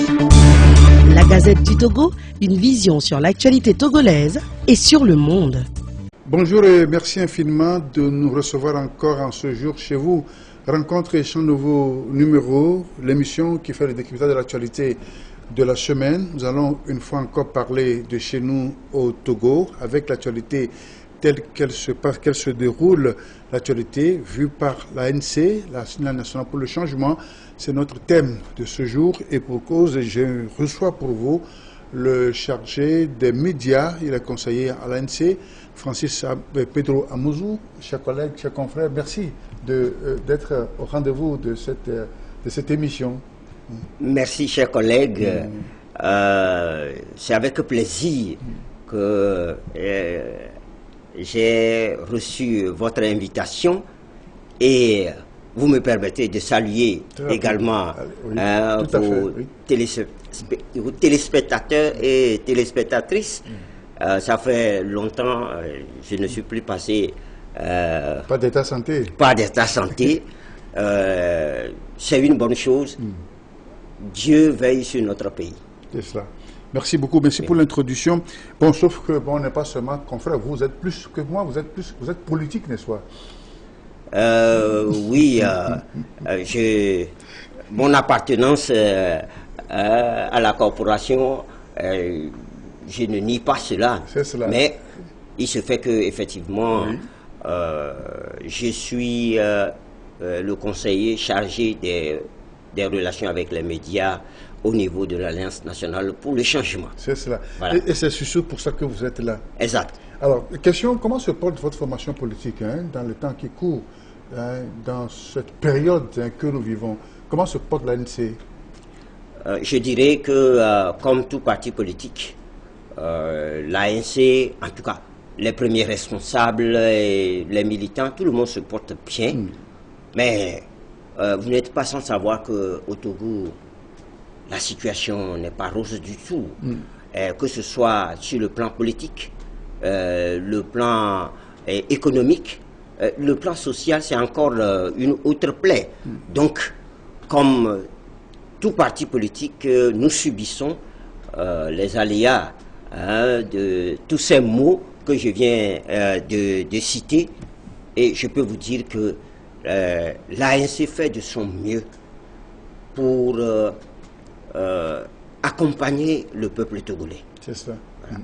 La Gazette du Togo, une vision sur l'actualité togolaise et sur le monde. Bonjour et merci infiniment de nous recevoir encore en ce jour chez vous. Rencontre et échange nouveaux numéros, l'émission qui fait le décryptage de l'actualité de la semaine. Nous allons une fois encore parler de chez nous au Togo avec l'actualité telle qu'elle se passe, qu'elle se déroule, l'actualité vue par l'ANC, l'Assemblée nationale pour le changement. C'est notre thème de ce jour et pour cause, je reçois pour vous le chargé des médias, il est conseiller à l'ANC, Francis Pedro Amouzou. Chers collègues, chers confrères, merci d'être au rendez-vous de cette émission. Merci, chers collègues. C'est avec plaisir que j'ai reçu votre invitation et vous me permettez de saluer également vos téléspectateurs et téléspectatrices. Ça fait longtemps, je ne suis plus passé. Pas d'état santé. Pas d'état santé. C'est une bonne chose. Dieu veille sur notre pays. C'est cela. Merci beaucoup, merci pour l'introduction. Bon, sauf que bon, on n'est pas seulement confrères, vous êtes plus que moi, vous êtes politique, n'est-ce pas? Oui, mon appartenance à la corporation, je ne nie pas cela. C'est cela. Mais il se fait que effectivement, oui. Je suis le conseiller chargé des relations avec les médias au niveau de l'Alliance nationale pour le changement. C'est cela. Voilà. Et c'est surtout pour ça que vous êtes là. Exact. Alors, question, comment se porte votre formation politique dans le temps qui court, dans cette période que nous vivons? Comment se porte l'ANC? Je dirais que, comme tout parti politique, l'ANC, en tout cas, les premiers responsables et les militants, tout le monde se porte bien. Mais vous n'êtes pas sans savoir qu'au Togo, la situation n'est pas rose du tout. Que ce soit sur le plan politique, le plan économique, le plan social, c'est encore une autre plaie. Donc, comme tout parti politique, nous subissons les aléas de tous ces mots que je viens de citer. Et je peux vous dire que l'ANC fait de son mieux pour accompagner le peuple togolais. C'est ça. Voilà.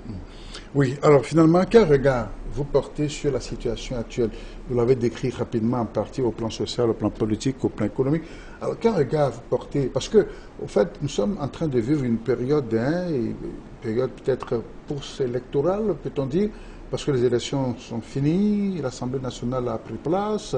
Oui, alors finalement, quel regard vous portez sur la situation actuelle? Vous l'avez décrit rapidement en partie au plan social, au plan politique, au plan économique. Alors quel regard vous portez? Parce que, au fait, nous sommes en train de vivre une période, une période peut-être post-électorale, peut-on dire, parce que les élections sont finies, l'Assemblée nationale a pris place,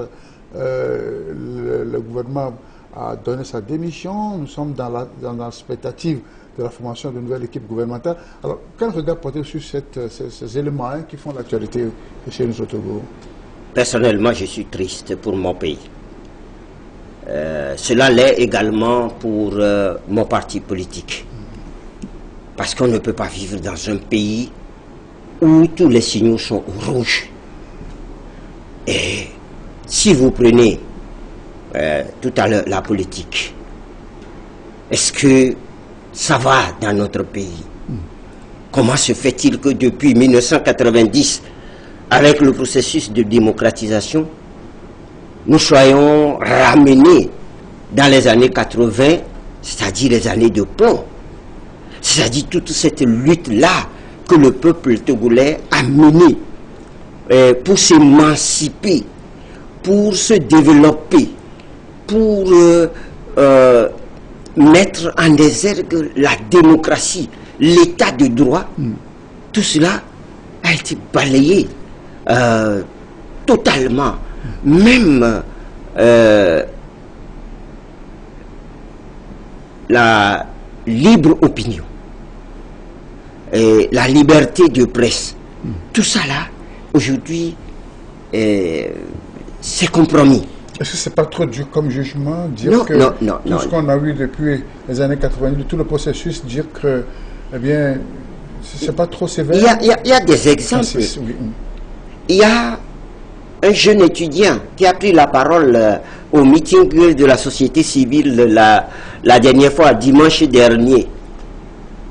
le gouvernement a donné sa démission, nous sommes dans l'expectative de la formation d'une nouvelle équipe gouvernementale. Alors, quel regard portez-vous sur ces éléments qui font l'actualité chez nous au Togo? Personnellement, je suis triste pour mon pays. Cela l'est également pour mon parti politique. Parce qu'on ne peut pas vivre dans un pays où tous les signaux sont rouges. Et si vous prenez tout à l'heure la politique, est-ce que ça va dans notre pays? Comment se fait-il que depuis 1990, avec le processus de démocratisation, nous soyons ramenés dans les années 80, c'est-à-dire les années de plomb, c'est-à-dire toute cette lutte-là que le peuple togolais a menée pour s'émanciper, pour se développer, pour mettre en exergue la démocratie, l'état de droit, tout cela a été balayé totalement. Même la libre opinion et la liberté de presse, tout ça là, aujourd'hui, c'est compromis. Est-ce que c'est pas trop dur comme jugement, dire non, que non, tout ce qu'on a eu depuis les années 90, tout le processus, dire que, eh bien, c'est pas trop sévère? Il y a des exemples. Oui. Il y a un jeune étudiant qui a pris la parole au meeting de la société civile la dernière fois, dimanche dernier.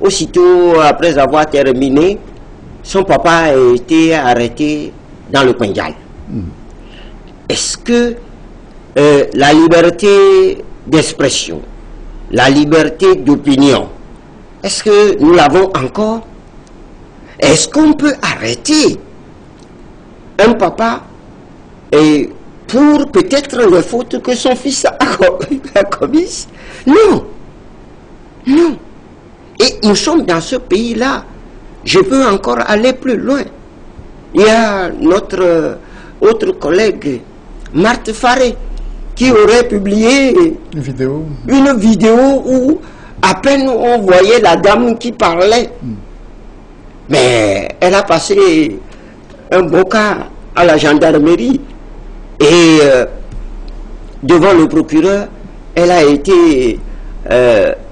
Aussitôt après avoir terminé, son papa a été arrêté dans le Pendjal. Est-ce que la liberté d'expression, la liberté d'opinion, est-ce que nous l'avons encore? Est-ce qu'on peut arrêter un papa et pour peut-être les fautes que son fils a commises? Non. Non. Et nous sommes dans ce pays-là. Je peux encore aller plus loin. Il y a notre autre collègue, Marthe Faré, qui aurait publié une vidéo où à peine on voyait la dame qui parlait. Mais elle a passé un bon cas à la gendarmerie et devant le procureur, elle a été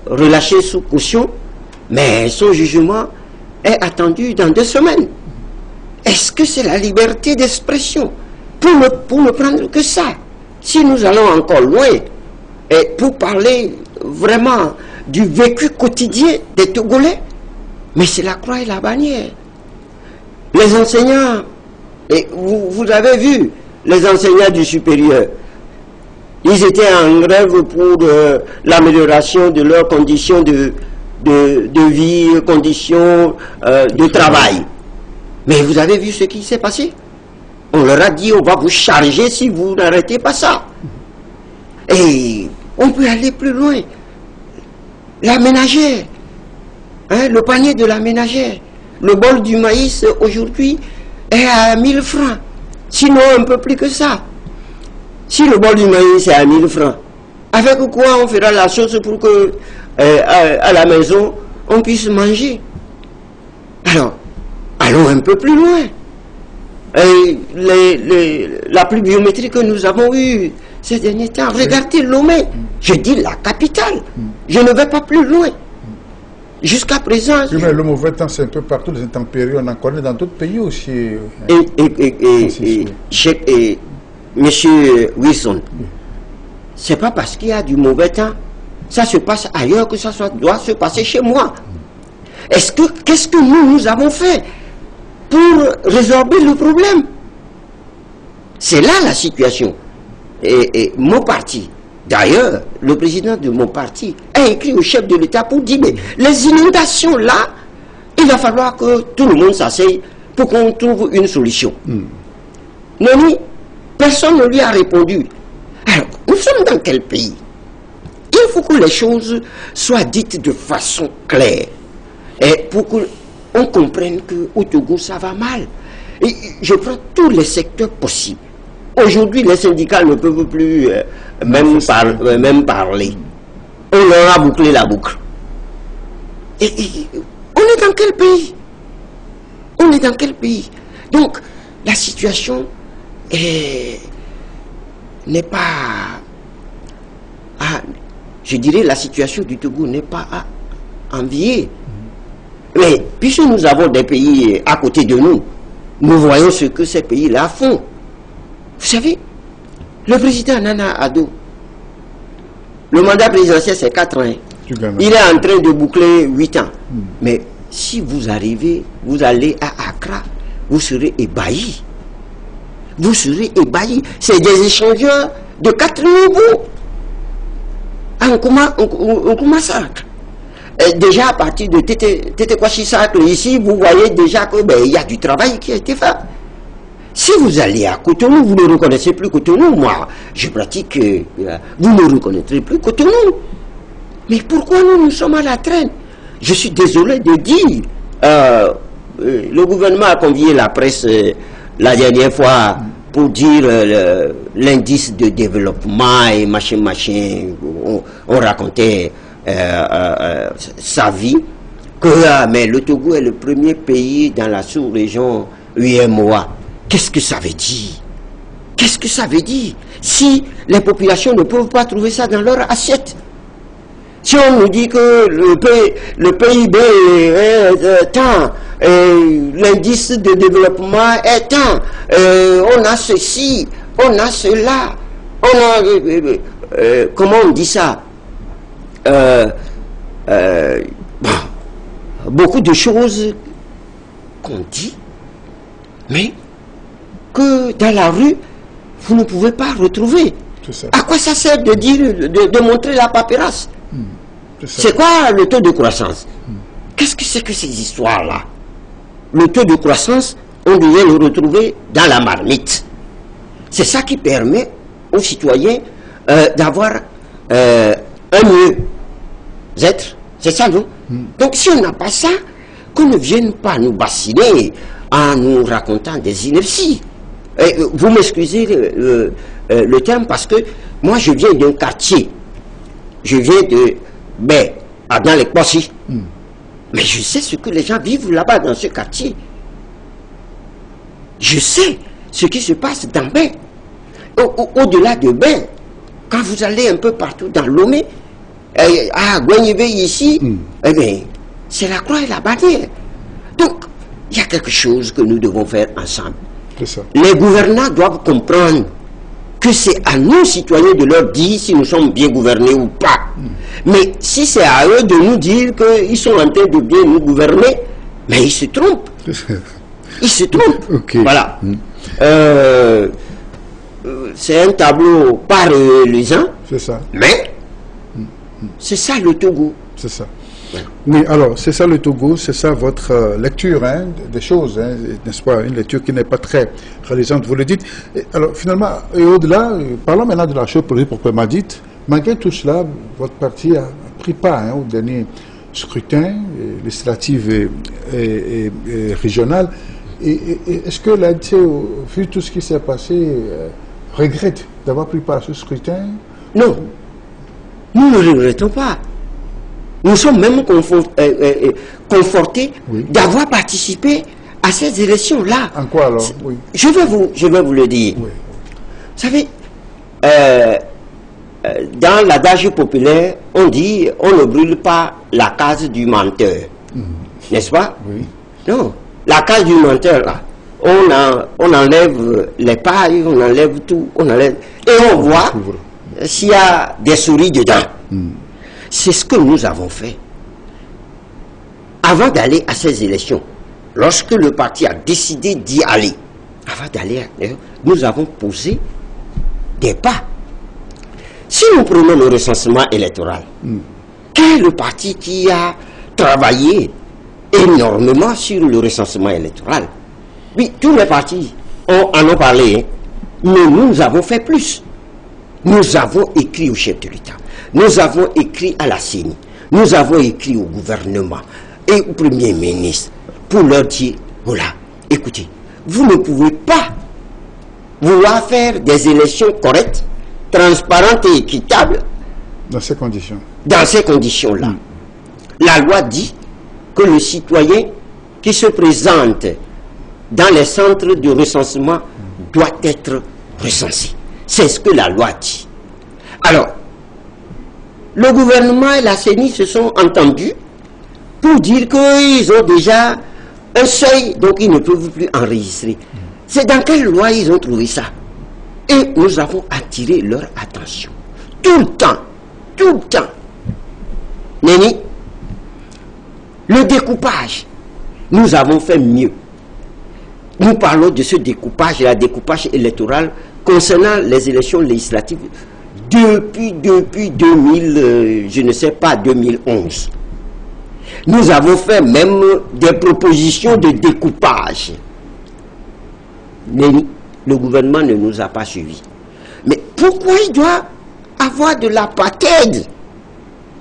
relâchée sous caution, mais son jugement est attendu dans 2 semaines. Est-ce que c'est la liberté d'expression? Pour ne prendre que ça. Si nous allons encore loin, et pour parler vraiment du vécu quotidien des Togolais, mais c'est la croix et la bannière. Les enseignants, et vous avez vu, les enseignants du supérieur, ils étaient en grève pour l'amélioration de leurs conditions de vie, conditions de travail. Mais vous avez vu ce qui s'est passé? On leur a dit, on va vous charger si vous n'arrêtez pas ça. Et on peut aller plus loin. La ménagère, hein, le panier de la ménagère, le bol du maïs aujourd'hui est à 1000 francs. Sinon un peu plus que ça. Si le bol du maïs est à 1000 francs, avec quoi on fera la chose pour que à la maison on puisse manger? Alors, allons un peu plus loin. Et la pluie biométrique que nous avons eue ces derniers temps, regardez Lomé, je dis la capitale, je ne vais pas plus loin. Jusqu'à présent... Oui, mais le mauvais temps, c'est un peu partout, les intempéries, on en connaît dans d'autres pays aussi. Monsieur Wilson, c'est pas parce qu'il y a du mauvais temps, ça se passe ailleurs que ça doit se passer chez moi. Qu'est-ce que nous avons fait pour résorber le problème? C'est là la situation. Et mon parti, d'ailleurs, le président de mon parti a écrit au chef de l'État pour dire, mais les inondations là, il va falloir que tout le monde s'asseye pour qu'on trouve une solution. Non, personne ne lui a répondu. Alors, nous sommes dans quel pays? Il faut que les choses soient dites de façon claire. Et pour qu'on comprenne qu'au Togo, ça va mal. Et je prends tous les secteurs possibles. Aujourd'hui, les syndicats ne peuvent plus même parler. On leur a bouclé la boucle. Et on est dans quel pays? On est dans quel pays? Donc, la situation n'est pas... je dirais la situation du Togo n'est pas à envier. Mais puisque nous avons des pays à côté de nous, nous voyons ce que ces pays-là font. Vous savez, le président Nana Addo, le mandat présidentiel c'est 4 ans. Il est en train de boucler 8 ans. Mais si vous arrivez, vous allez à Accra, vous serez ébahis. Vous serez ébahis. C'est des échangeurs de 4 niveaux. On commence à... déjà à partir de Tete Kwashi Sakle, ici, vous voyez déjà qu'il y a du travail qui a été fait. Si vous allez à Cotonou, vous ne reconnaissez plus Cotonou. Moi, je pratique, vous ne reconnaîtrez plus Cotonou. Mais pourquoi nous sommes à la traîne? Je suis désolé de dire, le gouvernement a convié la presse la dernière fois pour dire l'indice de développement et machin. On racontait sa vie, que mais le Togo est le premier pays dans la sous-région UEMOA. Qu'est-ce que ça veut dire? Qu'est-ce que ça veut dire si les populations ne peuvent pas trouver ça dans leur assiette? Si on nous dit que le PIB est tant, l'indice de développement est tant, on a ceci, on a cela, on a, comment on dit ça, beaucoup de choses qu'on dit, mais que dans la rue, vous ne pouvez pas retrouver. À quoi ça sert de dire, de montrer la paperasse? C'est quoi le taux de croissance? Qu'est-ce que c'est que ces histoires-là? Le taux de croissance, on devait le retrouver dans la marmite. C'est ça qui permet aux citoyens d'avoir un mieux-être. C'est ça, non? Donc si on n'a pas ça, qu'on ne vienne pas nous bassiner en nous racontant des inerties. Vous m'excusez le terme parce que moi je viens d'un quartier. Je viens de dans les Kpossi. Mais je sais ce que les gens vivent là-bas dans ce quartier. Je sais ce qui se passe dans Bain. Au-delà de Bain, quand vous allez un peu partout dans Lomé, à Gouagnébé ici, eh bien, c'est la croix et la bannière. Donc, il y a quelque chose que nous devons faire ensemble. Ça. Les gouvernants doivent comprendre que c'est à nous, citoyens, de leur dire si nous sommes bien gouvernés ou pas. Mais si c'est à eux de nous dire qu'ils sont en train de bien nous gouverner, mais ils se trompent. Ils se trompent. Okay. Voilà. C'est un tableau pas reluisant. C'est ça. Mais c'est ça le Togo. C'est ça. Oui, alors, c'est ça le Togo, c'est ça votre lecture des choses, n'est-ce pas? Une lecture qui n'est pas très réalisante, vous le dites. Et alors, finalement, et au-delà, parlons maintenant de la chose politique proprement dite. Malgré tout cela, votre parti a pris part au dernier scrutin législatif et régional. Et est-ce que l'ANC, vu tout ce qui s'est passé, regrette d'avoir pris part à ce scrutin? Non, nous ne regrettons pas. Nous sommes même confortés d'avoir participé à ces élections-là. En quoi alors? Oui. Je vais vous le dire. Oui. Vous savez, dans l'adage populaire, on dit on ne brûle pas la case du menteur. N'est-ce pas? Oui. Non, la case du menteur, là, on enlève les pailles, on enlève tout, on enlève... Et on voit s'il y a des souris dedans. C'est ce que nous avons fait. Avant d'aller à ces élections, lorsque le parti a décidé d'y aller, avant d'aller, nous avons posé des pas. Si nous prenons le recensement électoral, quel est le parti qui a travaillé énormément sur le recensement électoral? Oui, tous les partis en ont parlé, mais nous avons fait plus. Nous avons écrit au chef de l'État. Nous avons écrit à la CENI, nous avons écrit au gouvernement et au Premier ministre pour leur dire, voilà, écoutez, vous ne pouvez pas vouloir faire des élections correctes, transparentes et équitables dans ces conditions. Dans ces conditions-là. La loi dit que le citoyen qui se présente dans les centres de recensement doit être recensé. C'est ce que la loi dit. Alors, le gouvernement et la CENI se sont entendus pour dire qu'ils ont déjà un seuil, donc ils ne peuvent plus enregistrer. C'est dans quelle loi ils ont trouvé ça? Et nous avons attiré leur attention. Tout le temps. Tout le temps. Néni, le découpage, nous avons fait mieux. Nous parlons de ce découpage, la découpage électoral concernant les élections législatives depuis 2000, je ne sais pas, 2011. Nous avons fait même des propositions de découpage. Mais le gouvernement ne nous a pas suivis. Mais pourquoi il doit avoir de l'apartheid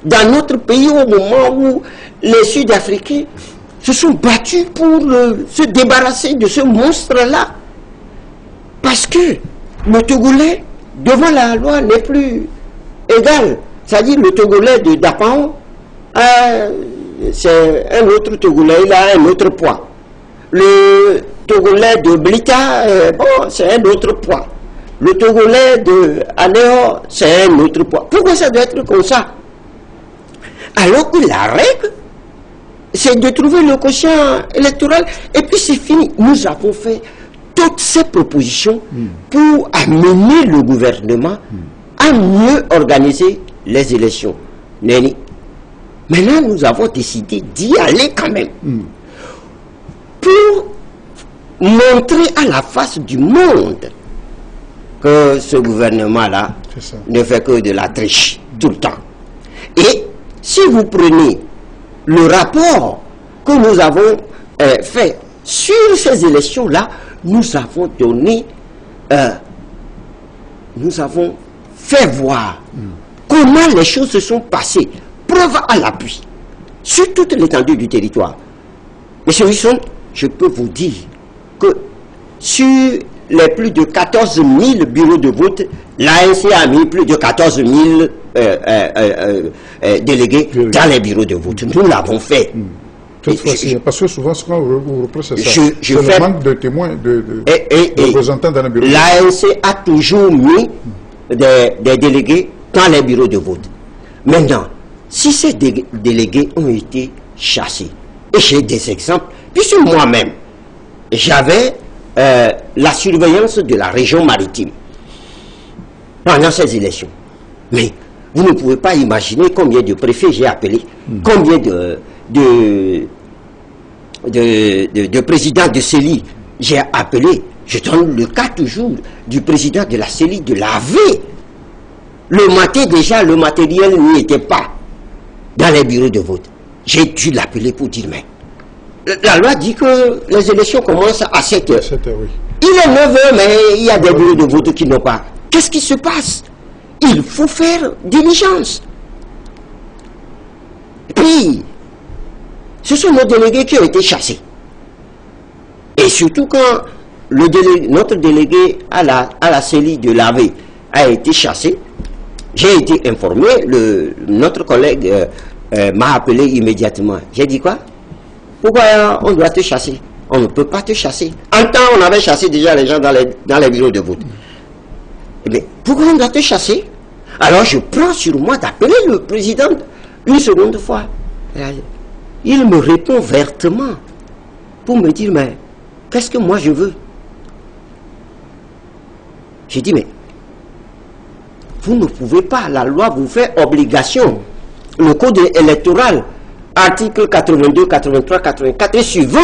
dans notre pays au moment où les Sud-Africains se sont battus pour se débarrasser de ce monstre-là? Parce que le Togolais, devant la loi, n'est plus égal. C'est-à-dire le Togolais de Dapan, c'est un autre Togolais, il a un autre poids. Le Togolais de Blita, bon, c'est un autre poids. Le Togolais de Anéo, c'est un autre poids. Pourquoi ça doit être comme ça? Alors que la règle, c'est de trouver le quotient électoral et puis c'est fini. Nous avons fait toutes ces propositions pour amener le gouvernement à mieux organiser les élections. Néni. Maintenant, nous avons décidé d'y aller quand même. Pour montrer à la face du monde que ce gouvernement-là ne fait que de la triche tout le temps. Et si vous prenez le rapport que nous avons fait sur ces élections-là, nous avons donné, nous avons fait voir comment les choses se sont passées, preuve à l'appui, sur toute l'étendue du territoire. Monsieur Wilson, je peux vous dire que sur les plus de 14 000 bureaux de vote, l'ANC a mis plus de 14 000 délégués dans les bureaux de vote. Nous l'avons fait. Parce que souvent, ce qu'on vous reproche, c'est ça. C'est le manque de témoins, de représentants dans les bureaux. L'ANC a toujours mis des délégués dans les bureaux de vote. Maintenant, si ces délégués ont été chassés, et j'ai des exemples, puisque moi-même, j'avais la surveillance de la région maritime pendant ces élections. Mais vous ne pouvez pas imaginer combien de préfets j'ai appelé, combien de présidents de CELI j'ai appelé. Je donne le cas toujours du président de la CELI de laver. Le matin déjà, le matériel n'y était pas dans les bureaux de vote. J'ai dû l'appeler pour dire, mais la loi dit que les élections commencent à 7 heures. 7 heures, oui. Il est 9 heures, mais il y a des bureaux de vote qui n'ont pas. Qu'est-ce qui se passe? Il faut faire diligence. Puis, ce sont nos délégués qui ont été chassés. Et surtout quand notre délégué à la CELI de Lavé a été chassé, j'ai été informé, notre collègue m'a appelé immédiatement. J'ai dit quoi? Pourquoi on doit te chasser? On ne peut pas te chasser. En temps, on avait chassé déjà les gens dans les bureaux de vote. Eh bien, pourquoi on doit te chasser? Alors je prends sur moi d'appeler le président une seconde fois. Il me répond vertement pour me dire, mais qu'est-ce que moi je veux? J'ai dit, mais vous ne pouvez pas, la loi vous fait obligation. Le code électoral, article 82, 83, 84 et suivant,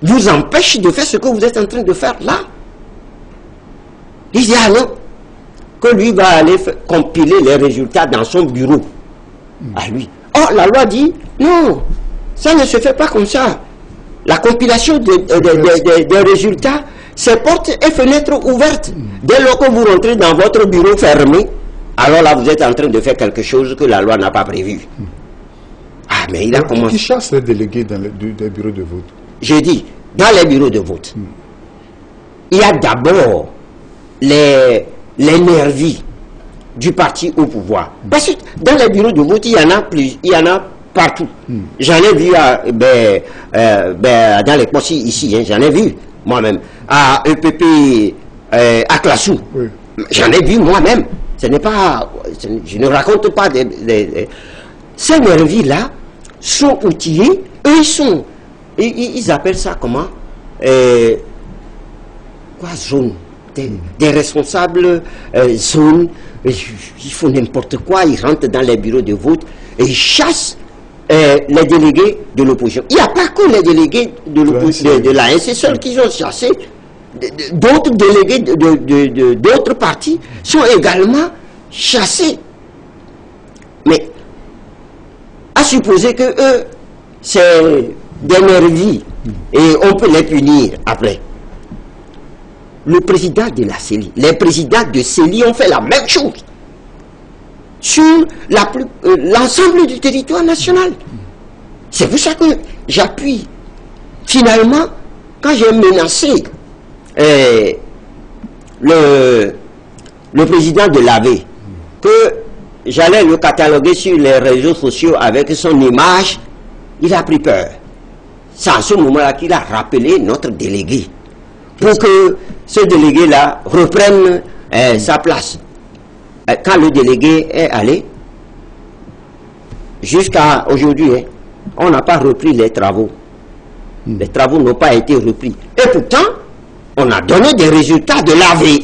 vous empêche de faire ce que vous êtes en train de faire là. Il dit, ah non, que lui va aller compiler les résultats dans son bureau. À lui. Oh, la loi dit, non, ça ne se fait pas comme ça. La compilation des résultats, c'est portes et fenêtres ouvertes. Dès lors que vous rentrez dans votre bureau fermé, alors là, vous êtes en train de faire quelque chose que la loi n'a pas prévu. Ah, mais il a commencé. Qui chasse les délégués dans les bureaux de vote? J'ai dit, dans les bureaux de vote, il y a d'abord les nervis du parti au pouvoir. Parce que dans les bureaux de vote, il y en a partout. J'en ai vu dans les postes ici, hein, j'en ai vu moi-même. À EPP, à Classou, oui. J'en ai vu moi-même. Ce n'est pas, je ne raconte pas ces nervis-là sont outillés, eux ils appellent ça comment? Quoi, zone? Des responsables zones, ils font n'importe quoi, ils rentrent dans les bureaux de vote et ils chassent les délégués de l'opposition. Il n'y a pas que les délégués de l'ANC seuls qui sont chassés. D'autres délégués d'autres partis sont également chassés. Mais à supposer que eux, c'est des nervis et on peut les punir après. Le président de la CELI, les présidents de CELI ont fait la même chose sur l'ensemble du territoire national. C'est pour ça que j'appuie. Finalement, quand j'ai menacé le président de l'AV que j'allais le cataloguer sur les réseaux sociaux avec son image, il a pris peur. C'est à ce moment-là qu'il a rappelé notre délégué pour que ce délégué-là reprenne sa place. Quand le délégué est allé, jusqu'à aujourd'hui, hein, on n'a pas repris les travaux. Les travaux n'ont pas été repris. Et pourtant, on a donné des résultats de l'AV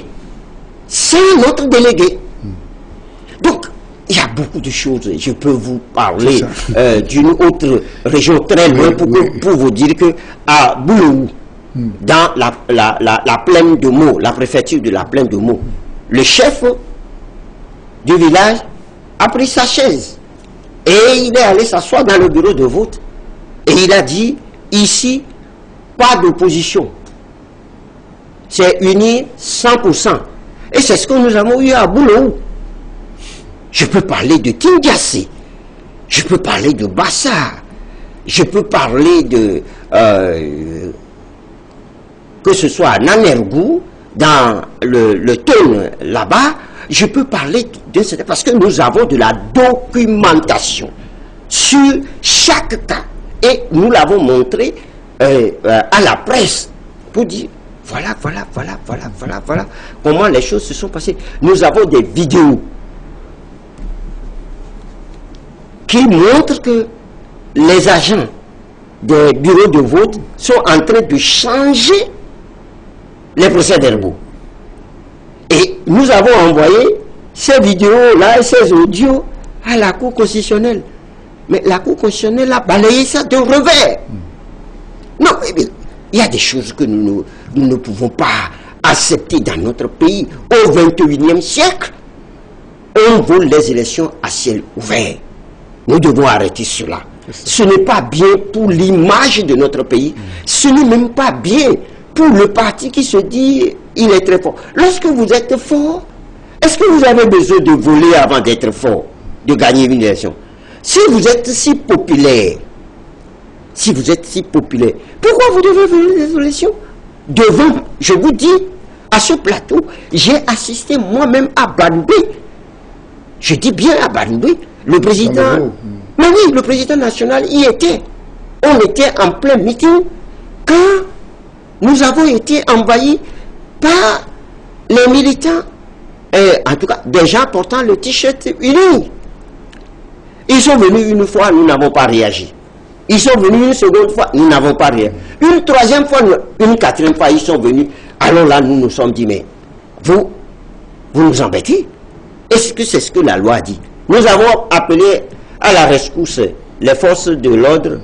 sans notre délégué. Donc, il y a beaucoup de choses. Je peux vous parler d'une autre région très loin pour vous dire que à Bouloou, dans la plaine de Meaux, la préfecture de la plaine de Meaux, le chef du village a pris sa chaise et il est allé s'asseoir dans le bureau de vote et il a dit, ici, pas d'opposition. C'est uni 100%. Et c'est ce que nous avons eu à Bouloou. Je peux parler de Tindiassé, je peux parler de Bassa, je peux parler de que ce soit à Nanergou, dans le Tone là-bas, je peux parler de cette... Parce que nous avons de la documentation sur chaque cas. Et nous l'avons montré à la presse pour dire, voilà comment les choses se sont passées. Nous avons des vidéos qui montrent que les agents des bureaux de vote sont en train de changer les procès-verbaux. Et nous avons envoyé ces vidéos-là et ces audios à la Cour constitutionnelle. Mais la Cour constitutionnelle a balayé ça d'un revers. Non, il y a des choses que nous ne pouvons pas accepter dans notre pays. Au XXIe siècle, on vole les élections à ciel ouvert. Nous devons arrêter cela. Ce n'est pas bien pour l'image de notre pays. Ce n'est même pas bien pour le parti qui se dit il est très fort. Lorsque vous êtes fort, est-ce que vous avez besoin de voler avant d'être fort, de gagner une élection? Si vous êtes si populaire, pourquoi vous devez voler les élections? Devant, je vous dis, à ce plateau, j'ai assisté moi-même à Banbé. Je dis bien à Banbé. Le président, mais oui, le président national y était. On était en plein meeting quand nous avons été envahis par les militants, en tout cas des gens portant le t-shirt uni. Ils sont venus une fois, nous n'avons pas réagi. Ils sont venus une seconde fois, nous n'avons pas réagi. Une troisième fois, une quatrième fois, ils sont venus. Alors là, nous nous sommes dit, mais vous nous embêtez. Est-ce que c'est ce que la loi dit? Nous avons appelé à la rescousse les forces de l'ordre,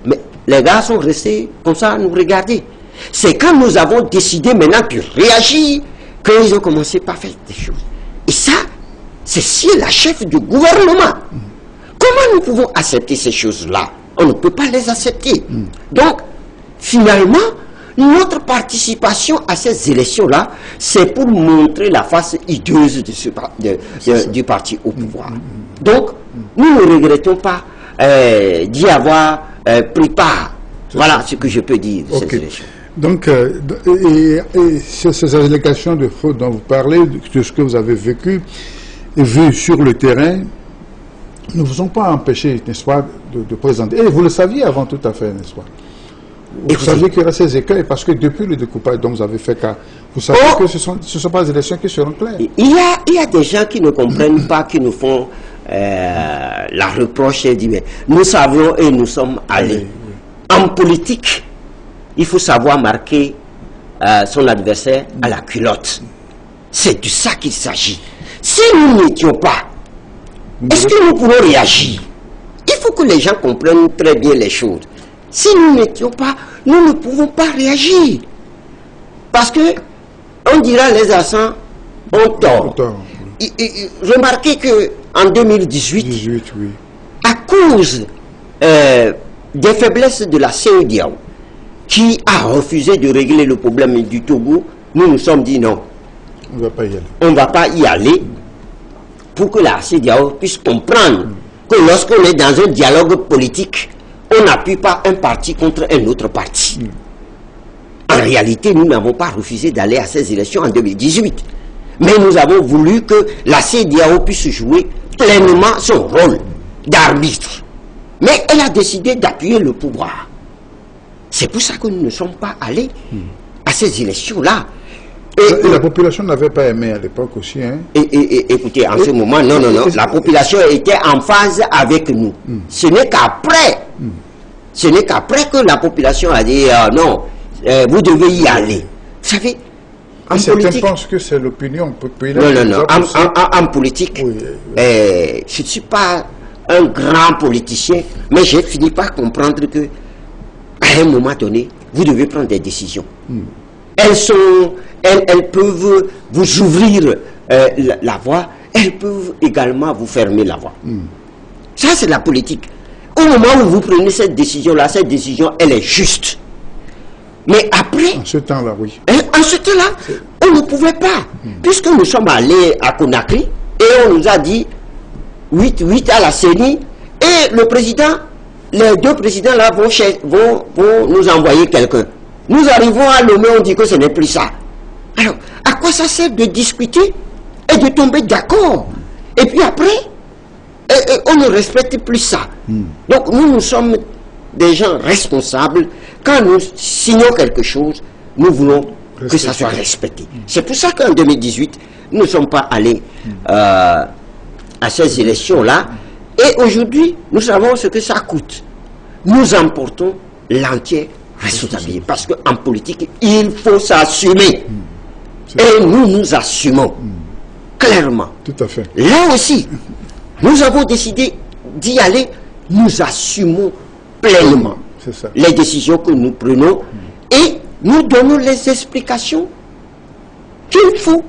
mais les gars sont restés comme ça à nous regarder. C'est quand nous avons décidé maintenant de réagir qu'ils ont commencé par faire des choses. Et ça, c'est si la chef du gouvernement. Comment nous pouvons accepter ces choses-là? On ne peut pas les accepter. Donc, finalement, notre participation à ces élections-là, c'est pour montrer la face hideuse du parti au pouvoir. Donc, nous ne regrettons pas d'y avoir pris part. Voilà ce que je peux dire de ces élections. Donc, ces allégations de fraude dont vous parlez, de ce que vous avez vécu et vu sur le terrain, ne vous ont pas empêché, n'est-ce pas, de présenter. Et vous le saviez avant tout à fait, n'est-ce pas? Vous saviez qu'il y aurait ces écueils parce que depuis le découpage dont vous avez fait cas, vous savez que ce ne sont pas des élections qui seront claires. Il y a des gens qui ne comprennent pas, qui nous font la reproche et disent mais nous savions et nous sommes allés. En politique, il faut savoir marquer son adversaire à la culotte. C'est de ça qu'il s'agit. Si nous n'étions pas, est-ce que nous pouvons réagir? Il faut que les gens comprennent très bien les choses. Si nous n'étions pas, nous ne pouvons pas réagir. Parce que, on dira les accents ont tort. Remarquez qu'en 2018, à cause des faiblesses de la CEDEAO, qui a refusé de régler le problème du Togo, nous nous sommes dit non. On ne va pas y aller pour que la CEDEAO puisse comprendre que lorsqu'on est dans un dialogue politique, on n'appuie pas un parti contre un autre parti. En réalité, nous n'avons pas refusé d'aller à ces élections en 2018. Mais nous avons voulu que la CEDEAO puisse jouer pleinement son rôle d'arbitre. Mais elle a décidé d'appuyer le pouvoir. C'est pour ça que nous ne sommes pas allés à ces élections-là. Et la population n'avait pas aimé à l'époque aussi. Hein? Écoutez, en ce moment, non. La population était en phase avec nous. Ce n'est qu'après Ce n'est qu'après que la population a dit non, vous devez y aller. Vous savez, en certains politique... pensent que c'est l'opinion populaire. Non. En politique, oui. Je ne suis pas un grand politicien, mais j'ai fini par comprendre que à un moment donné, vous devez prendre des décisions. Elles peuvent vous ouvrir la voie, elles peuvent également vous fermer la voie. Ça, c'est la politique. Au moment où vous prenez cette décision-là, cette décision, elle est juste. Mais après... En ce temps-là, oui. En ce temps-là, on ne pouvait pas. Puisque nous sommes allés à Conakry, et on nous a dit 8 à la CENI, et le président, les deux présidents là vont nous envoyer quelqu'un. Nous arrivons à Lomé, on dit que ce n'est plus ça. Alors, à quoi ça sert de discuter et de tomber d'accord? Et puis après, on ne respecte plus ça. Donc nous sommes des gens responsables. Quand nous signons quelque chose, nous voulons que ça soit respecté. C'est pour ça qu'en 2018, nous ne sommes pas allés à ces élections-là. Et aujourd'hui, nous savons ce que ça coûte. Nous emportons l'entière responsabilité. Parce qu'en politique, il faut s'assumer. Et nous assumons. Clairement. Tout à fait. Là aussi, nous avons décidé d'y aller. Nous assumons pleinement les décisions que nous prenons et nous donnons les explications qu'il faut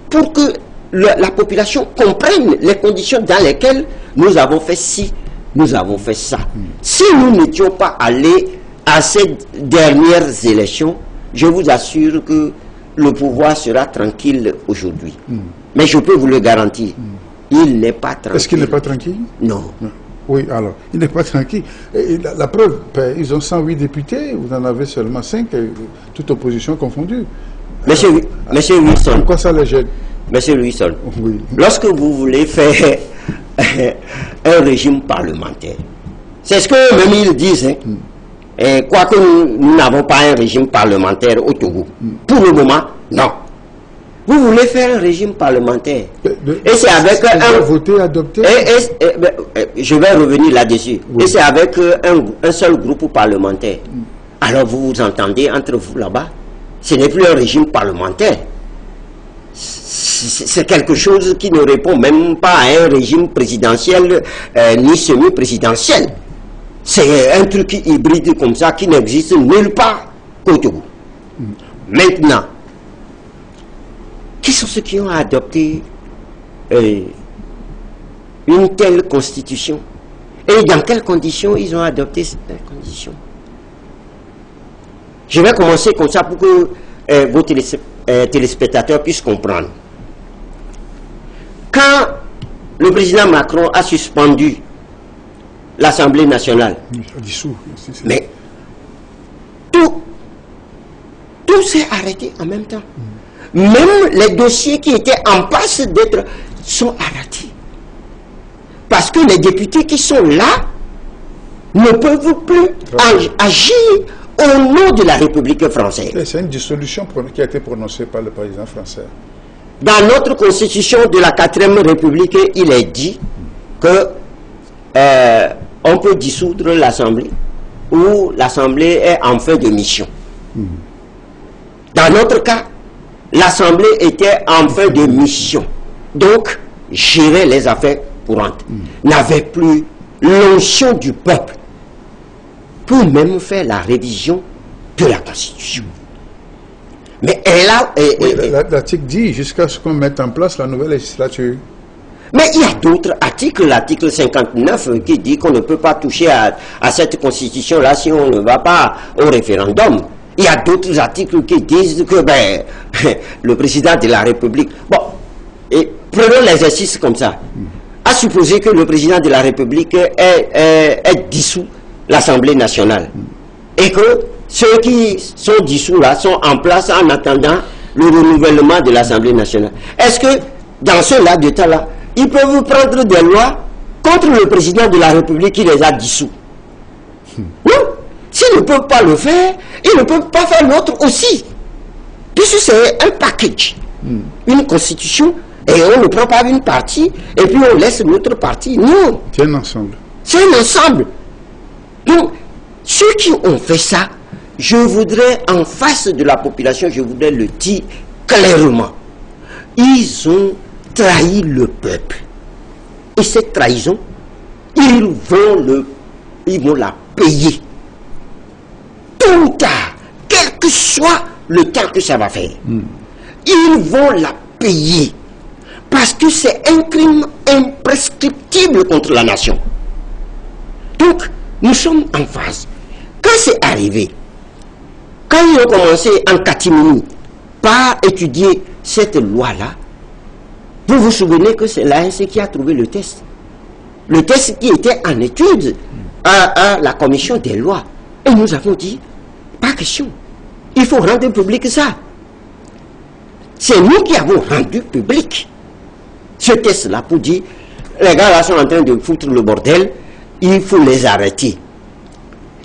pour que la population comprenne les conditions dans lesquelles nous avons fait ci, nous avons fait ça. Si nous n'étions pas allés à ces dernières élections, je vous assure que le pouvoir sera tranquille aujourd'hui. Mais je peux vous le garantir, il n'est pas tranquille. Est-ce qu'il n'est pas tranquille? Non. Oui, alors, il n'est pas tranquille. Et la preuve, ils ont 108 députés, vous en avez seulement 5, toute opposition confondue. Monsieur Wilson. Pourquoi ça les gêne? Monsieur Wilson, oui. Lorsque vous voulez faire un régime parlementaire, c'est ce que même ils disent, hein. Quoique nous n'avons pas un régime parlementaire au Togo. Pour le moment, non. Vous voulez faire un régime parlementaire. Et c'est avec un... voter, adopter. Je vais revenir là-dessus. Oui. Et c'est avec un seul groupe parlementaire. Alors vous vous entendez entre vous là-bas. Ce n'est plus un régime parlementaire. C'est quelque chose qui ne répond même pas à un régime présidentiel ni semi-présidentiel. C'est un truc hybride comme ça qui n'existe nulle part au Togo. Maintenant, qui sont ceux qui ont adopté une telle constitution? Et dans quelles conditions ils ont adopté cette condition? Je vais commencer comme ça pour que vos téléspectateurs puissent comprendre. Quand le président Macron a suspendu l'Assemblée nationale, mais tout s'est arrêté en même temps. Même les dossiers qui étaient en passe d'être sont arrêtés. Parce que les députés qui sont là ne peuvent plus agir au nom de la République française. C'est une dissolution qui a été prononcée par le président français. Dans notre constitution de la 4e République, il est dit que on peut dissoudre l'Assemblée ou l'Assemblée est en fin de mission. Dans notre cas, l'Assemblée était en fin de mission. Donc, gérer les affaires courantes. N'avait plus l'onction du peuple pour même faire la révision de la Constitution. Mais elle a... L'article dit jusqu'à ce qu'on mette en place la nouvelle législature. Mais il y a d'autres articles, l'article 59 qui dit qu'on ne peut pas toucher à cette Constitution-là si on ne va pas au référendum. Il y a d'autres articles qui disent que le président de la République... Bon, et prenons l'exercice comme ça. À supposer que le président de la République ait dissous l'Assemblée nationale. Et que ceux qui sont dissous là sont en place en attendant le renouvellement de l'Assemblée nationale. Est-ce que dans ce laps de temps-là, ils peuvent prendre des lois contre le président de la République qui les a dissous? Non. S'ils ne peuvent pas le faire, ils ne peuvent pas faire l'autre aussi. Puisque c'est un package, une constitution, et on ne prend pas une partie, et puis on laisse l'autre partie. Non. C'est un ensemble. C'est un ensemble. Donc, ceux qui ont fait ça, je voudrais, en face de la population, je voudrais le dire clairement. Ils ont trahi le peuple. Et cette trahison, ils vont la payer. Tôt ou tard, quel que soit le temps que ça va faire, ils vont la payer. Parce que c'est un crime imprescriptible contre la nation. Donc, nous sommes en phase. Quand c'est arrivé, quand ils ont commencé en catimini par étudier cette loi-là, vous vous souvenez que c'est l'ANC qui a trouvé le test. Le test qui était en étude à la commission des lois. Et nous avons dit, pas question. Il faut rendre public ça. C'est nous qui avons rendu public ce test-là pour dire, les gars là sont en train de foutre le bordel, il faut les arrêter.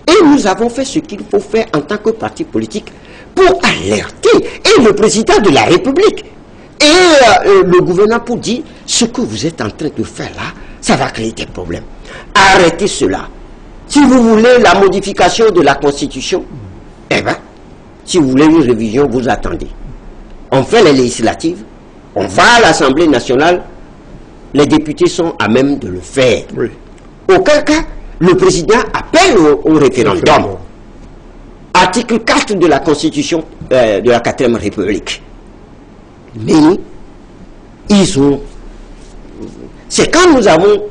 Et nous avons fait ce qu'il faut faire en tant que parti politique pour alerter et le président de la République et le gouvernement pour dire ce que vous êtes en train de faire là, ça va créer des problèmes. Arrêtez cela. Si vous voulez la modification de la Constitution, eh bien, si vous voulez une révision, vous attendez. On fait les législatives, on va à l'Assemblée nationale, les députés sont à même de le faire. Oui. Auquel cas, le président appelle au référendum. Article 4 de la Constitution de la 4e République. Mais ils ont... C'est quand nous avons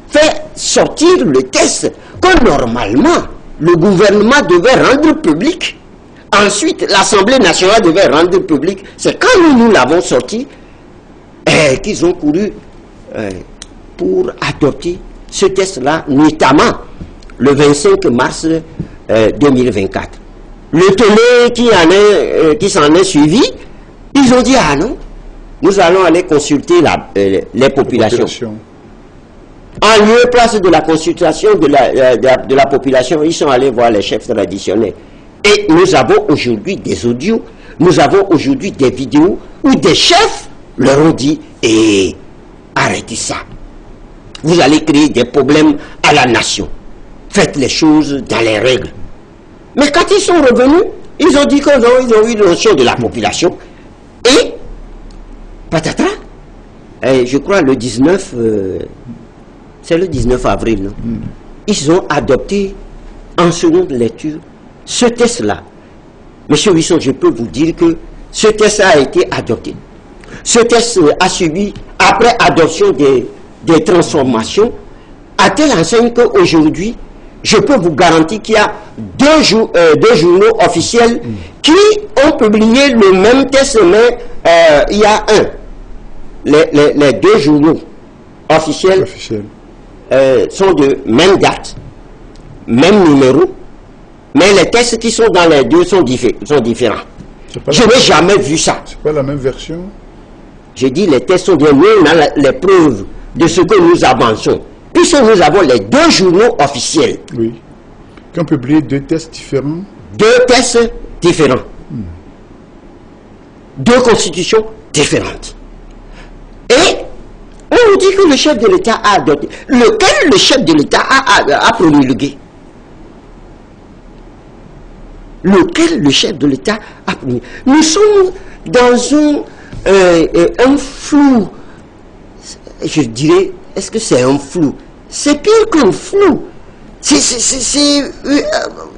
fait sortir le test que normalement le gouvernement devait rendre public. Ensuite, l'Assemblée nationale devait rendre public. C'est quand nous l'avons sorti qu'ils ont couru pour adopter ce test-là, notamment le 25 mars 2024. Le télé qui s'en est suivi, ils ont dit, ah non, nous allons aller consulter les populations. En lieu et place de la consultation de la population, ils sont allés voir les chefs traditionnels. Et nous avons aujourd'hui des audios, nous avons aujourd'hui des vidéos où des chefs leur ont dit, arrêtez ça. Vous allez créer des problèmes à la nation. Faites les choses dans les règles. Mais quand ils sont revenus, ils ont dit que non, ils ont eu l'onction de la population. Et, patatras, je crois le 19, c'est le 19 avril, non? Ils ont adopté en seconde lecture ce test-là. Monsieur Wilson, je peux vous dire que ce test a été adopté. Ce test a subi, après adoption des transformations, à telle enseigne qu'aujourd'hui, je peux vous garantir qu'il y a deux journaux officiels qui ont publié le même test, mais il y a les deux journaux officiels sont de même date, même numéro, mais les tests qui sont dans les deux sont différents. Je n'ai jamais vu ça. C'est pas la même version? J'ai dit les tests sont différents. Nous, on a les preuves de ce que nous avançons. Puisque nous avons les deux journaux officiels. Oui. Qui ont publié deux tests différents? Deux tests différents. Deux constitutions différentes. Et on nous dit que le chef de l'État a adopté. Lequel le chef de l'État a promulgué? Lequel le chef de l'État a promulgué? Nous sommes dans un flou. Je dirais, est-ce que c'est un flou? C'est pire qu'un flou. C'est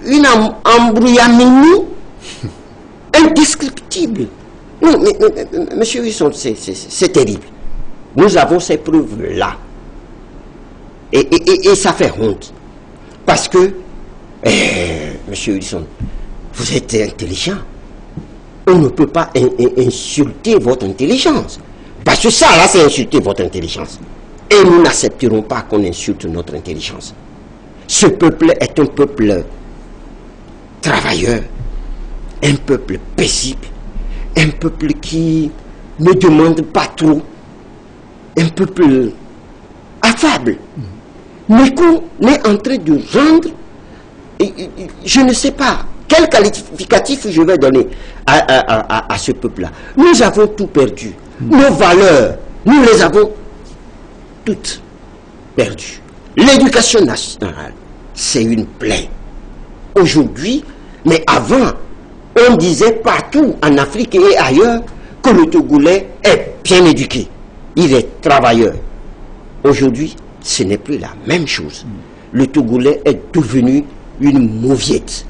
une embrouillamini indescriptible. Non, mais, monsieur Wilson, c'est terrible. Nous avons ces preuves-là. Et ça fait honte. Parce que, monsieur Wilson, vous êtes intelligent. On ne peut pas insulter votre intelligence. Parce que ça, là, c'est insulter votre intelligence. Et nous n'accepterons pas qu'on insulte notre intelligence. Ce peuple est un peuple travailleur, un peuple paisible, un peuple qui ne demande pas trop, un peuple affable, mais qu'on est en train de rendre, je ne sais pas quel qualificatif je vais donner à ce peuple-là. Nous avons tout perdu. Nos valeurs, nous les avons toutes perdues. L'éducation nationale, c'est une plaie. aujourd'hui, mais avant, on disait partout en Afrique et ailleurs que le Togolais est bien éduqué, il est travailleur. Aujourd'hui, ce n'est plus la même chose. Le Togolais est devenu une mauviette.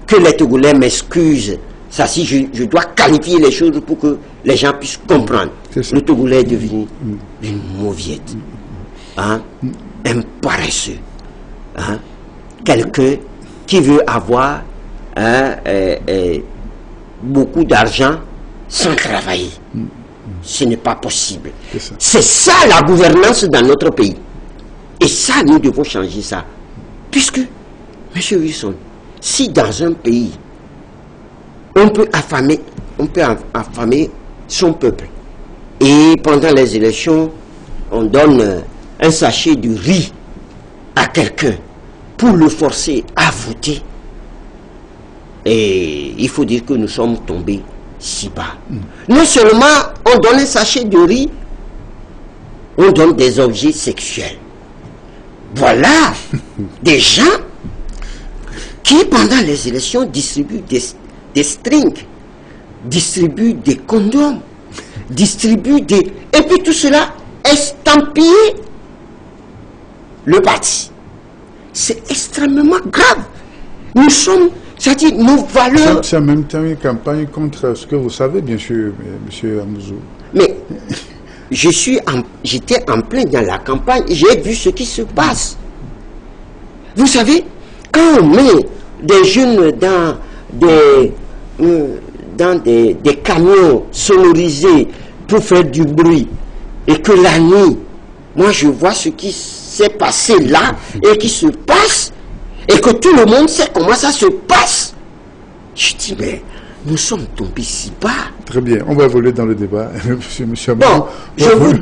Que les Togolais m'excusent, ça si je dois qualifier les choses pour que les gens puissent comprendre. Le Togolais est devenu une mauviette. Hein? Un paresseux. Hein? Quelqu'un qui veut avoir beaucoup d'argent sans travailler. Ce n'est pas possible. C'est ça la gouvernance dans notre pays. Et ça, nous devons changer ça. Puisque, M. Wilson, si dans un pays, on peut affamer son peuple, et pendant les élections, on donne un sachet de riz à quelqu'un pour le forcer à voter, et il faut dire que nous sommes tombés si bas. Non seulement on donne un sachet de riz, on donne des objets sexuels. Voilà des gens qui, pendant les élections, distribuent des strings, distribuent des condoms, distribuent des... Et puis tout cela estampillé le parti. C'est extrêmement grave. Nous sommes, c'est-à-dire nos valeurs... C'est en même temps une campagne contre ce que vous savez, bien sûr, M. Amouzou. Mais j'étais en plein dans la campagne, j'ai vu ce qui se passe. Vous savez, quand on met des jeunes dans des camions sonorisés pour faire du bruit, et que la nuit, moi je vois ce qui s'est passé là, et qui se passe, et que tout le monde sait comment ça se passe, je dis, mais nous sommes tombés si bas. Très bien, on va évoluer dans le débat, monsieur Bon, je vous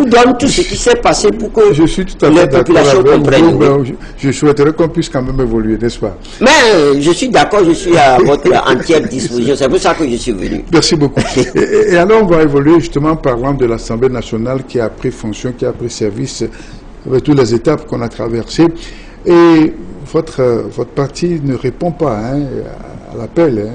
donne tout ce qui s'est passé pour que je suis tout à fait les populations comprennent. Je souhaiterais qu'on puisse quand même évoluer, n'est-ce pas? Mais je suis d'accord, je suis à votre entière disposition, c'est pour ça que je suis venu. Merci beaucoup. Et alors on va évoluer justement en parlant de l'Assemblée nationale qui a pris fonction, qui a pris service avec toutes les étapes qu'on a traversées. Et votre parti ne répond pas à l'appel,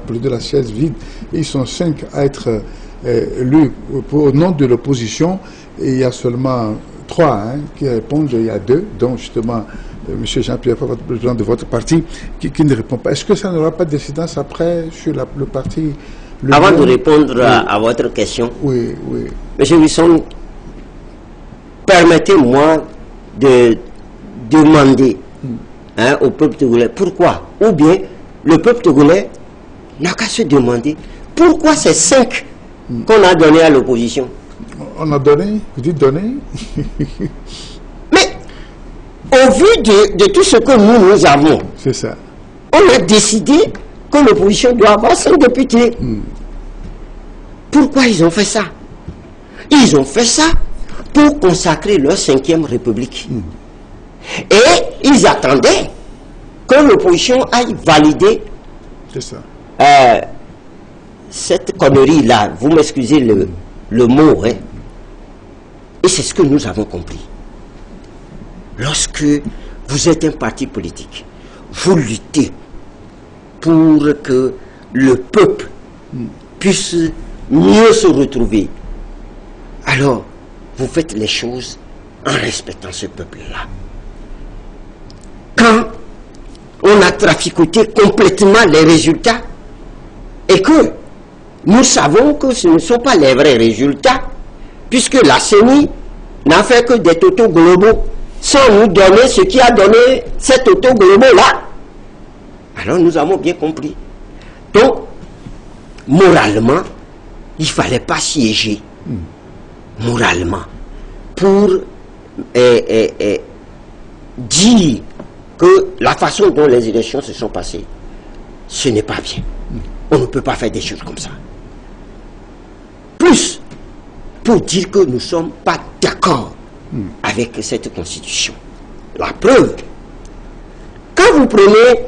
plus de la chaise vide. Ils sont 5 à être élus au nom de l'opposition, et il y a seulement 3 qui répondent, il y a 2, dont justement M. Jean-Pierre, votre président de votre parti, qui ne répond pas. Est-ce que ça n'aura pas d'incidence après sur le parti? Avant de répondre à votre question, oui. M. Wilson, permettez-moi de demander au peuple togolais pourquoi, ou bien le peuple togolais n'a qu'à se demander pourquoi ces 5 qu'on a donnés à l'opposition. On a donné? Vous dites donné? Mais au vu de tout ce que nous avons, c'est ça. On a décidé que l'opposition doit avoir 5 députés. Pourquoi ils ont fait ça? Ils ont fait ça pour consacrer leur 5e République. Et ils attendaient que l'opposition aille valider cette connerie-là. Vous m'excusez le mot. Et c'est ce que nous avons compris. Lorsque vous êtes un parti politique, vous luttez pour que le peuple puisse mieux se retrouver. Alors, vous faites les choses en respectant ce peuple-là. Quand on a traficoté complètement les résultats et que nous savons que ce ne sont pas les vrais résultats, puisque la CENI n'a fait que des totaux globaux sans nous donner ce qui a donné ces totaux globaux-là. Alors nous avons bien compris. Donc, moralement, il ne fallait pas siéger moralement pour dire que la façon dont les élections se sont passées, ce n'est pas bien. On ne peut pas faire des choses comme ça. Plus, pour dire que nous ne sommes pas d'accord avec cette constitution. La preuve, quand vous prenez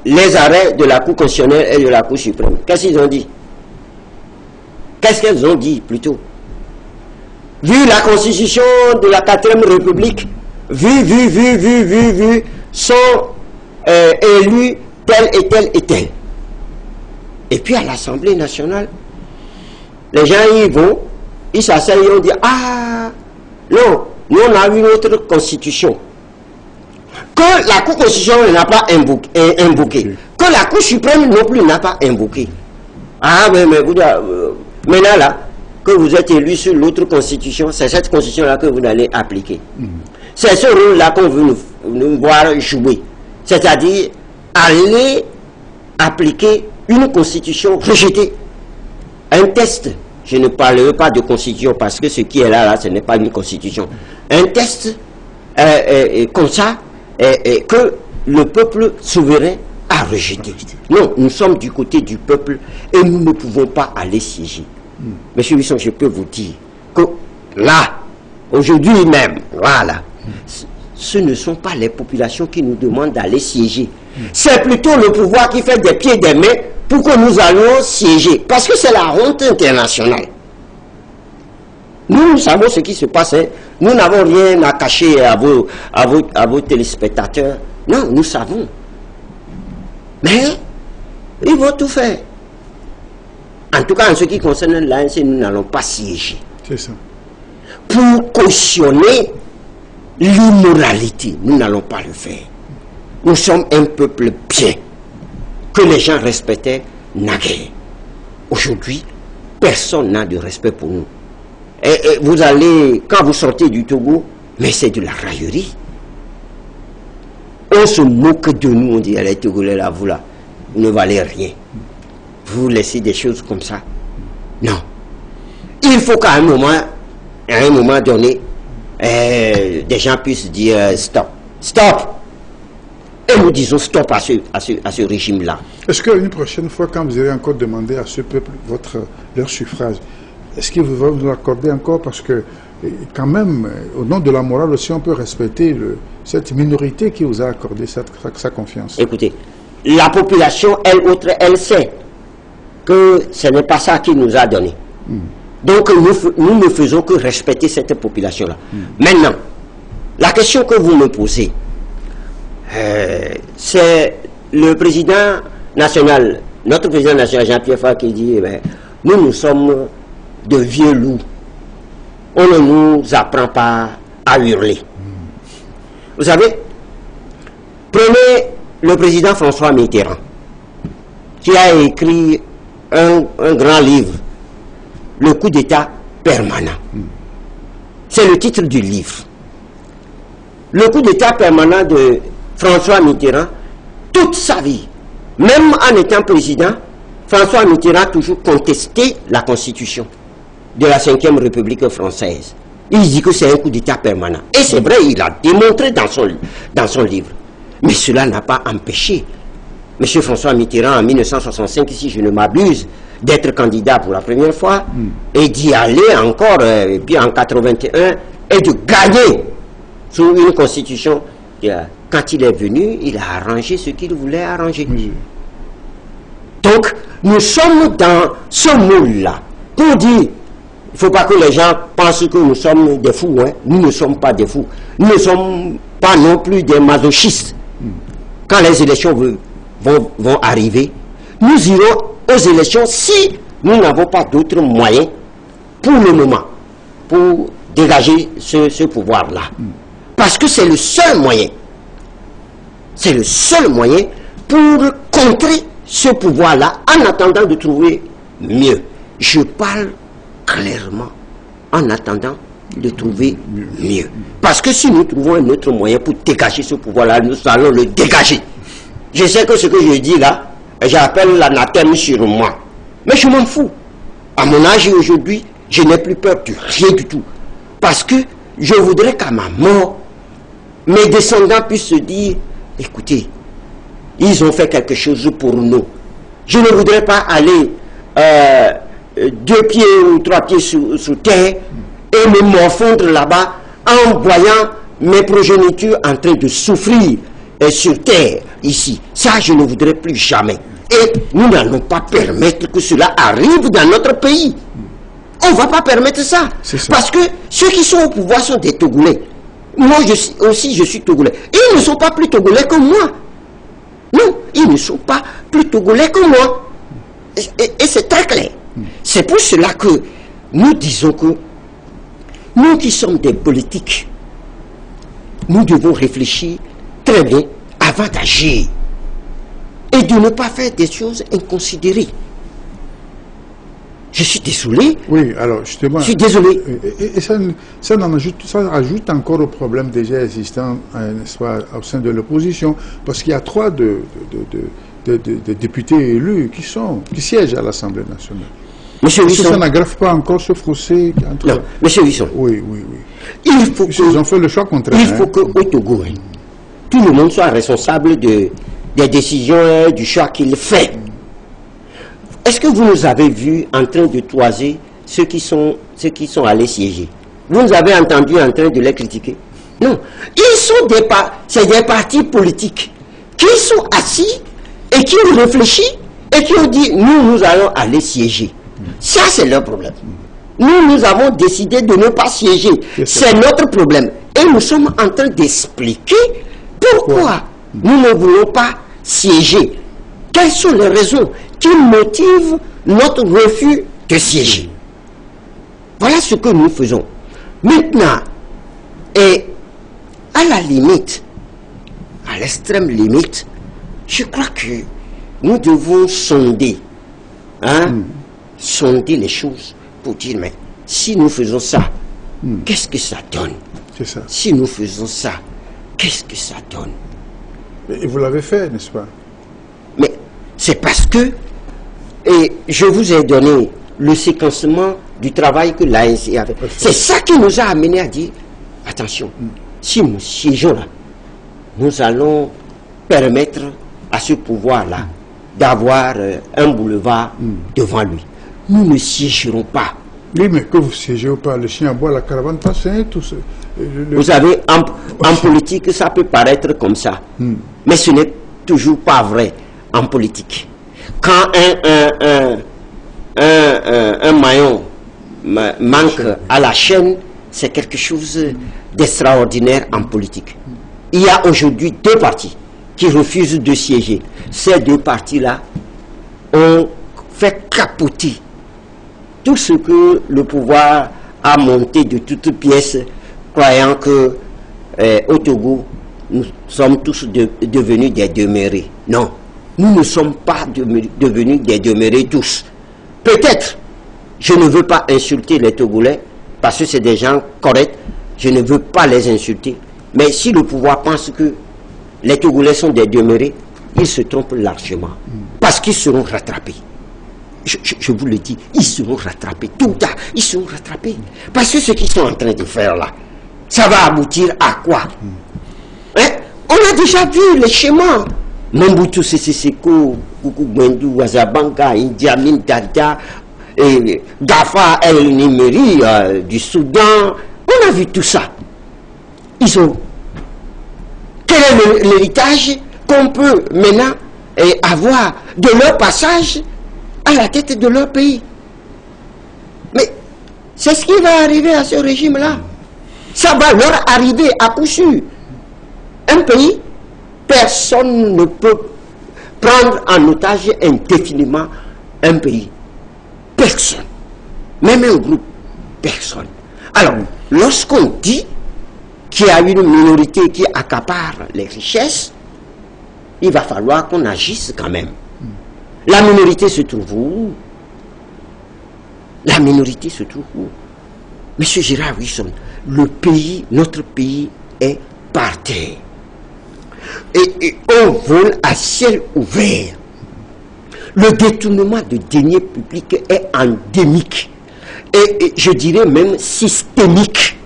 les arrêts de la Cour constitutionnelle et de la Cour suprême, qu'est-ce qu'ils ont dit? Qu'est-ce qu'elles ont dit plutôt? Vu la constitution de la 4e République, vu sont élus tel et tel et tel. Et puis à l'Assemblée nationale, les gens y vont, ils s'asseyent et on dit, ah, non, nous on a une autre constitution. Que la Cour constitutionnelle n'a pas invoqué, que la Cour suprême non plus n'a pas invoqué. Ah, mais vous, maintenant là, que vous êtes élu sur l'autre constitution, c'est cette constitution-là que vous allez appliquer. C'est ce rôle-là qu'on veut nous voir jouer. C'est-à-dire, aller appliquer une constitution rejetée. Un test, je ne parlerai pas de constitution parce que ce qui est là, ce n'est pas une constitution. Un test comme ça, que le peuple souverain a rejeté. Non, nous sommes du côté du peuple et nous ne pouvons pas aller siéger. Monsieur Huisson, je peux vous dire que là, aujourd'hui même, voilà, ce ne sont pas les populations qui nous demandent d'aller siéger. C'est plutôt le pouvoir qui fait des pieds et des mains pour que nous allions siéger. Parce que c'est la honte internationale. Nous savons ce qui se passe. Hein. Nous n'avons rien à cacher à vos téléspectateurs. Non, nous savons. Mais ils vont tout faire. En tout cas, en ce qui concerne l'ANC, nous n'allons pas siéger. C'est ça. Pour cautionner l'immoralité, nous n'allons pas le faire. Nous sommes un peuple bien, que les gens respectaient naguère. Aujourd'hui, personne n'a de respect pour nous. Et vous allez, quand vous sortez du Togo, mais c'est de la raillerie. On se moque de nous, on dit, les Togolais là, vous là, vous ne valez rien. Vous laissez des choses comme ça. Non. Il faut qu'à un moment donné, des gens puissent dire stop. Stop. Et nous disons stop à ce régime-là. Est-ce qu'une prochaine fois, quand vous allez encore demander à ce peuple leur suffrage, est-ce qu'il va vous l'accorder encore? Parce que, quand même, au nom de la morale aussi, on peut respecter cette minorité qui vous a accordé sa confiance. Écoutez, la population, elle sait que ce n'est pas ça qu'il nous a donné. Donc, nous ne faisons que respecter cette population-là. Maintenant, la question que vous me posez, c'est le président national, notre président national Jean-Pierre Farr qui dit, nous sommes de vieux loups. On ne nous apprend pas à hurler. Vous savez, prenez le président François Mitterrand, qui a écrit un grand livre, Le coup d'État permanent. C'est le titre du livre. Le coup d'État permanent de François Mitterrand, toute sa vie, même en étant président, François Mitterrand a toujours contesté la Constitution de la 5e République française. Il dit que c'est un coup d'État permanent. Et c'est vrai, il a démontré dans son livre. Mais cela n'a pas empêché M. François Mitterrand, en 1965, si je ne m'abuse, d'être candidat pour la première fois, et d'y aller encore, et puis en 81, et de gagner sous une constitution. Quand il est venu, il a arrangé ce qu'il voulait arranger. Donc, nous sommes dans ce moule-là. Pour dire, il ne faut pas que les gens pensent que nous sommes des fous. Hein. Nous ne sommes pas des fous. Nous ne sommes pas non plus des masochistes. Quand les élections vont arriver, nous irons aux élections si nous n'avons pas d'autres moyens pour le moment, pour dégager ce pouvoir-là. Parce que c'est le seul moyen. C'est le seul moyen pour contrer ce pouvoir-là en attendant de trouver mieux. Je parle clairement en attendant de trouver mieux. Parce que si nous trouvons un autre moyen pour dégager ce pouvoir-là, nous allons le dégager. Je sais que ce que je dis là, j'appelle l'anathème sur moi. Mais je m'en fous. À mon âge aujourd'hui, je n'ai plus peur de rien du tout. Parce que je voudrais qu'à ma mort, mes descendants puissent se dire, écoutez, ils ont fait quelque chose pour nous. Je ne voudrais pas aller 2 pieds ou 3 pieds sous terre et me morfondre là-bas en voyant mes progénitures en train de souffrir sur terre, ici. Ça, je ne voudrais plus jamais. Et nous n'allons pas permettre que cela arrive dans notre pays. On ne va pas permettre ça. Parce que ceux qui sont au pouvoir sont des Togolais. moi aussi je suis Togolais. Ils ne sont pas plus Togolais que moi. Non, ils ne sont pas plus Togolais que moi. Et c'est très clair. C'est pour cela que nous disons que nous qui sommes des politiques, nous devons réfléchir très bien avant d'agir et de ne pas faire des choses inconsidérées. Je suis désolé. Oui, alors justement. Je suis désolé. Et ça ajoute encore au problème déjà existant, n'est-ce pas, au sein de l'opposition, parce qu'il y a 3 de députés élus qui siègent à l'Assemblée nationale. Monsieur Huisson. Ça n'aggrave pas encore ce fossé entre... Non, Monsieur Huisson. Oui. Il faut Ils ont fait le choix contraire. Il faut qu'au Togo, tout le monde soit responsable des décisions, du choix qu'il fait. Est-ce que vous nous avez vus en train de toiser ceux qui sont allés siéger? Vous nous avez entendus en train de les critiquer? Non. C'est des partis politiques qui sont assis et qui ont réfléchi et qui ont dit nous allons aller siéger. Ça, c'est leur problème. Nous avons décidé de ne pas siéger. C'est notre problème. Et nous sommes en train d'expliquer pourquoi nous ne voulons pas siéger. Quelles sont les raisons qui motivent notre refus de siéger? Voilà ce que nous faisons. Maintenant, et à la limite, à l'extrême limite, je crois que nous devons sonder, sonder les choses pour dire, mais si nous faisons ça, qu'est-ce que ça donne? C'est ça. Si nous faisons ça, qu'est-ce que ça donne? Et vous l'avez fait, n'est-ce pas? Mais c'est parce que, et je vous ai donné le séquencement du travail que l'ANC avait. C'est ça qui nous a amené à dire, attention, si nous siégeons là, nous allons permettre à ce pouvoir-là d'avoir un boulevard devant lui. Nous ne siégerons pas. Oui, mais que vous siégez ou pas, le chien aboie, la caravane passe, tout ça. Vous savez, en politique, ça peut paraître comme ça. Mais ce n'est toujours pas vrai en politique. Quand un maillon manque à la chaîne, c'est quelque chose d'extraordinaire en politique. Il y a aujourd'hui 2 partis qui refusent de siéger. Ces 2 partis-là ont fait capoter tout ce que le pouvoir a monté de toutes pièces, croyant que au Togo, nous sommes tous devenus des demeurés. Non, nous ne sommes pas devenus des demeurés tous. Peut-être, je ne veux pas insulter les Togolais, parce que c'est des gens corrects, je ne veux pas les insulter. Mais si le pouvoir pense que les Togolais sont des demeurés, ils se trompent largement. Parce qu'ils seront rattrapés. Je vous le dis, ils seront rattrapés. Tout tard, ils seront rattrapés. Parce que ce qu'ils sont en train de faire là, ça va aboutir à quoi? On a déjà vu les schémas. Mobutu Sese Seko, Kuku Gbendu, Wazabanga, Idi Amin Dada, Gafa El Nimeri du Soudan. On a vu tout ça. Ils ont... Quel est l'héritage qu'on peut maintenant avoir de leur passage à la tête de leur pays? Mais c'est ce qui va arriver à ce régime-là. Ça va leur arriver à coup sûr. Un pays, personne ne peut prendre en otage indéfiniment un pays. Personne. Même un groupe. Personne. Alors, lorsqu'on dit qu'il y a une minorité qui accapare les richesses, il va falloir qu'on agisse quand même. La minorité se trouve où? La minorité se trouve où? Monsieur Gérard Huisson, le pays, notre pays est par terre. Et on vole à ciel ouvert. Le détournement de deniers publics est endémique. Et je dirais même systémique.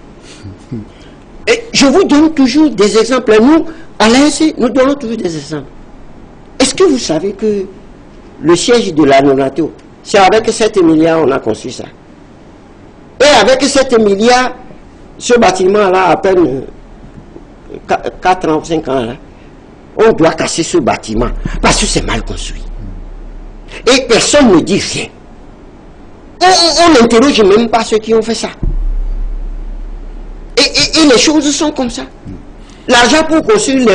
Et je vous donne toujours des exemples. Nous, à l'ANC, nous donnons toujours des exemples. Est-ce que vous savez que le siège de la Nonato, c'est avec 7 milliards on a construit ça. Et avec 7 milliards, ce bâtiment-là, à peine 4 ans, 5 ans, là, on doit casser ce bâtiment parce que c'est mal construit. Et personne ne dit rien. On n'interroge même pas ceux qui ont fait ça. Et Et les choses sont comme ça. L'argent pour construire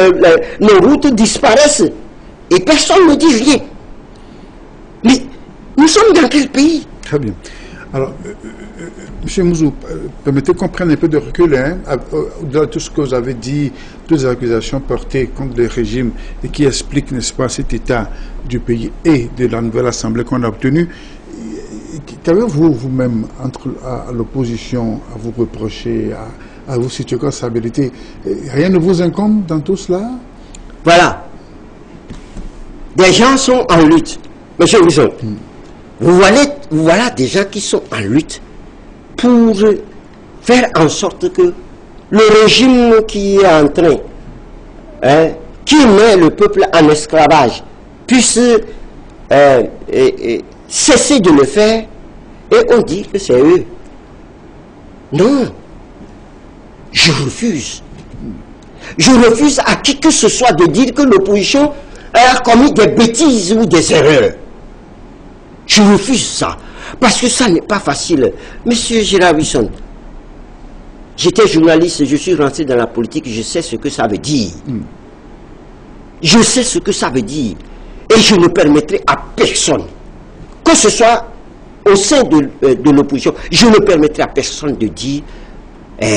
les routes disparaissent et personne ne dit rien. Mais nous sommes dans quel pays? Très bien. Alors, M. Mouzou, permettez qu'on prenne un peu de recul, hein, au-delà de tout ce que vous avez dit, toutes les accusations portées contre le régime et qui expliquent, n'est-ce pas, cet état du pays et de la nouvelle assemblée qu'on a obtenue. Qu'avez-vous vous-même à l'opposition à vous reprocher, à vous situer comme stabilité? Rien ne vous incombe dans tout cela? Voilà. Des gens sont en lutte. Monsieur Wilson, vous voilà des gens qui sont en lutte pour faire en sorte que le régime qui est en train, qui met le peuple en esclavage, puisse cesser de le faire, et on dit que c'est eux. Non, je refuse. Je refuse à qui que ce soit de dire que l'opposition a commis des bêtises ou des erreurs. Je refuse ça, parce que ça n'est pas facile. Monsieur Gérard Wilson, j'étais journaliste, je suis rentré dans la politique, je sais ce que ça veut dire. Je sais ce que ça veut dire. Et je ne permettrai à personne, que ce soit au sein de l'opposition, je ne permettrai à personne de dire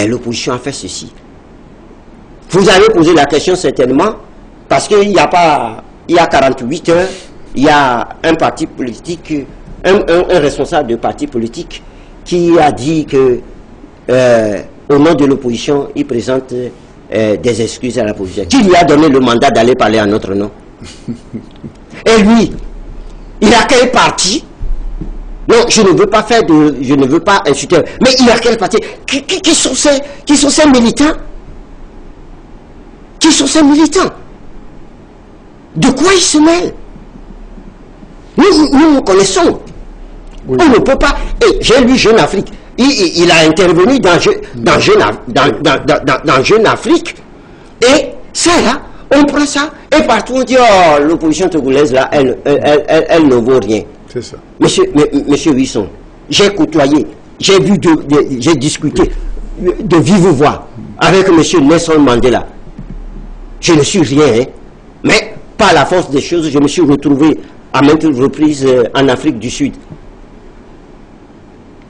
l'opposition a fait ceci. Vous avez posé la question certainement, parce qu'il n'y a pas, il y a 48 heures, il y a un parti politique, un responsable de parti politique qui a dit que au nom de l'opposition, il présente des excuses à la position. Qui lui a donné le mandat d'aller parler en notre nom? Et lui, il a quel parti? Non, je ne veux pas faire de... Je ne veux pas insulter. Mais il a quel parti? Qui sont ces militants? Qui sont ces militants? De quoi ils se mêlent? Nous connaissons. Oui. On ne peut pas... Et j'ai lu Jeune Afrique. Il a intervenu dans Jeune Afrique. Et ça là, on prend ça. Et partout on dit, oh, l'opposition togolaise là, elle ne vaut rien. C'est ça. Monsieur Wilson, j'ai côtoyé, j'ai vu, j'ai discuté de vive voix avec monsieur Nelson Mandela. Je ne suis rien, hein, mais par la force des choses, je me suis retrouvé à maintes reprises en Afrique du Sud.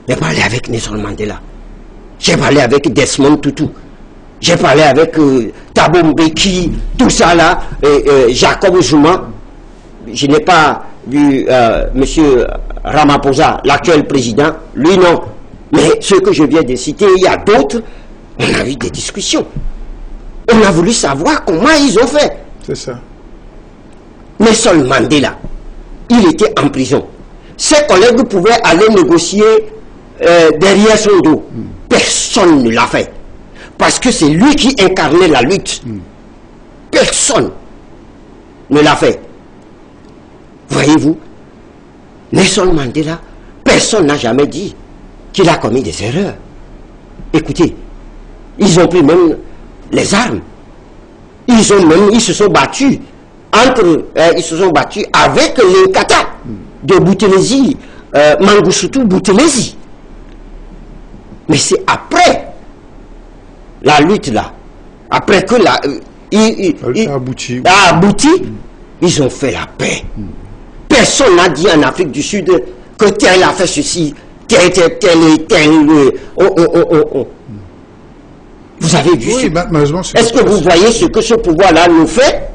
J'ai parlé avec Nelson Mandela. J'ai parlé avec Desmond Tutu. J'ai parlé avec Thabo Mbeki, tout ça là, Jacob Zuma. Je n'ai pas vu M. Ramaphosa, l'actuel président, lui non. Mais ce que je viens de citer, il y a d'autres, on a eu des discussions. On a voulu savoir comment ils ont fait. C'est ça. Nelson Mandela, il était en prison. Ses collègues pouvaient aller négocier derrière son dos. Personne ne l'a fait. Parce que c'est lui qui incarnait la lutte. Personne ne l'a fait. Voyez-vous, Nelson Mandela, personne n'a jamais dit qu'il a commis des erreurs. Écoutez, ils ont pris même les armes. Ils se sont battus ils se sont battus avec les Kata de Boutelesi, Mangoussoutou Boutelesi. Mais c'est après la lutte là, après que a abouti, ils ont fait la paix. Personne n'a dit en Afrique du Sud que tel a fait ceci, tel. Vous avez vu? Oui, est-ce que vous voyez ce que ce pouvoir-là nous fait?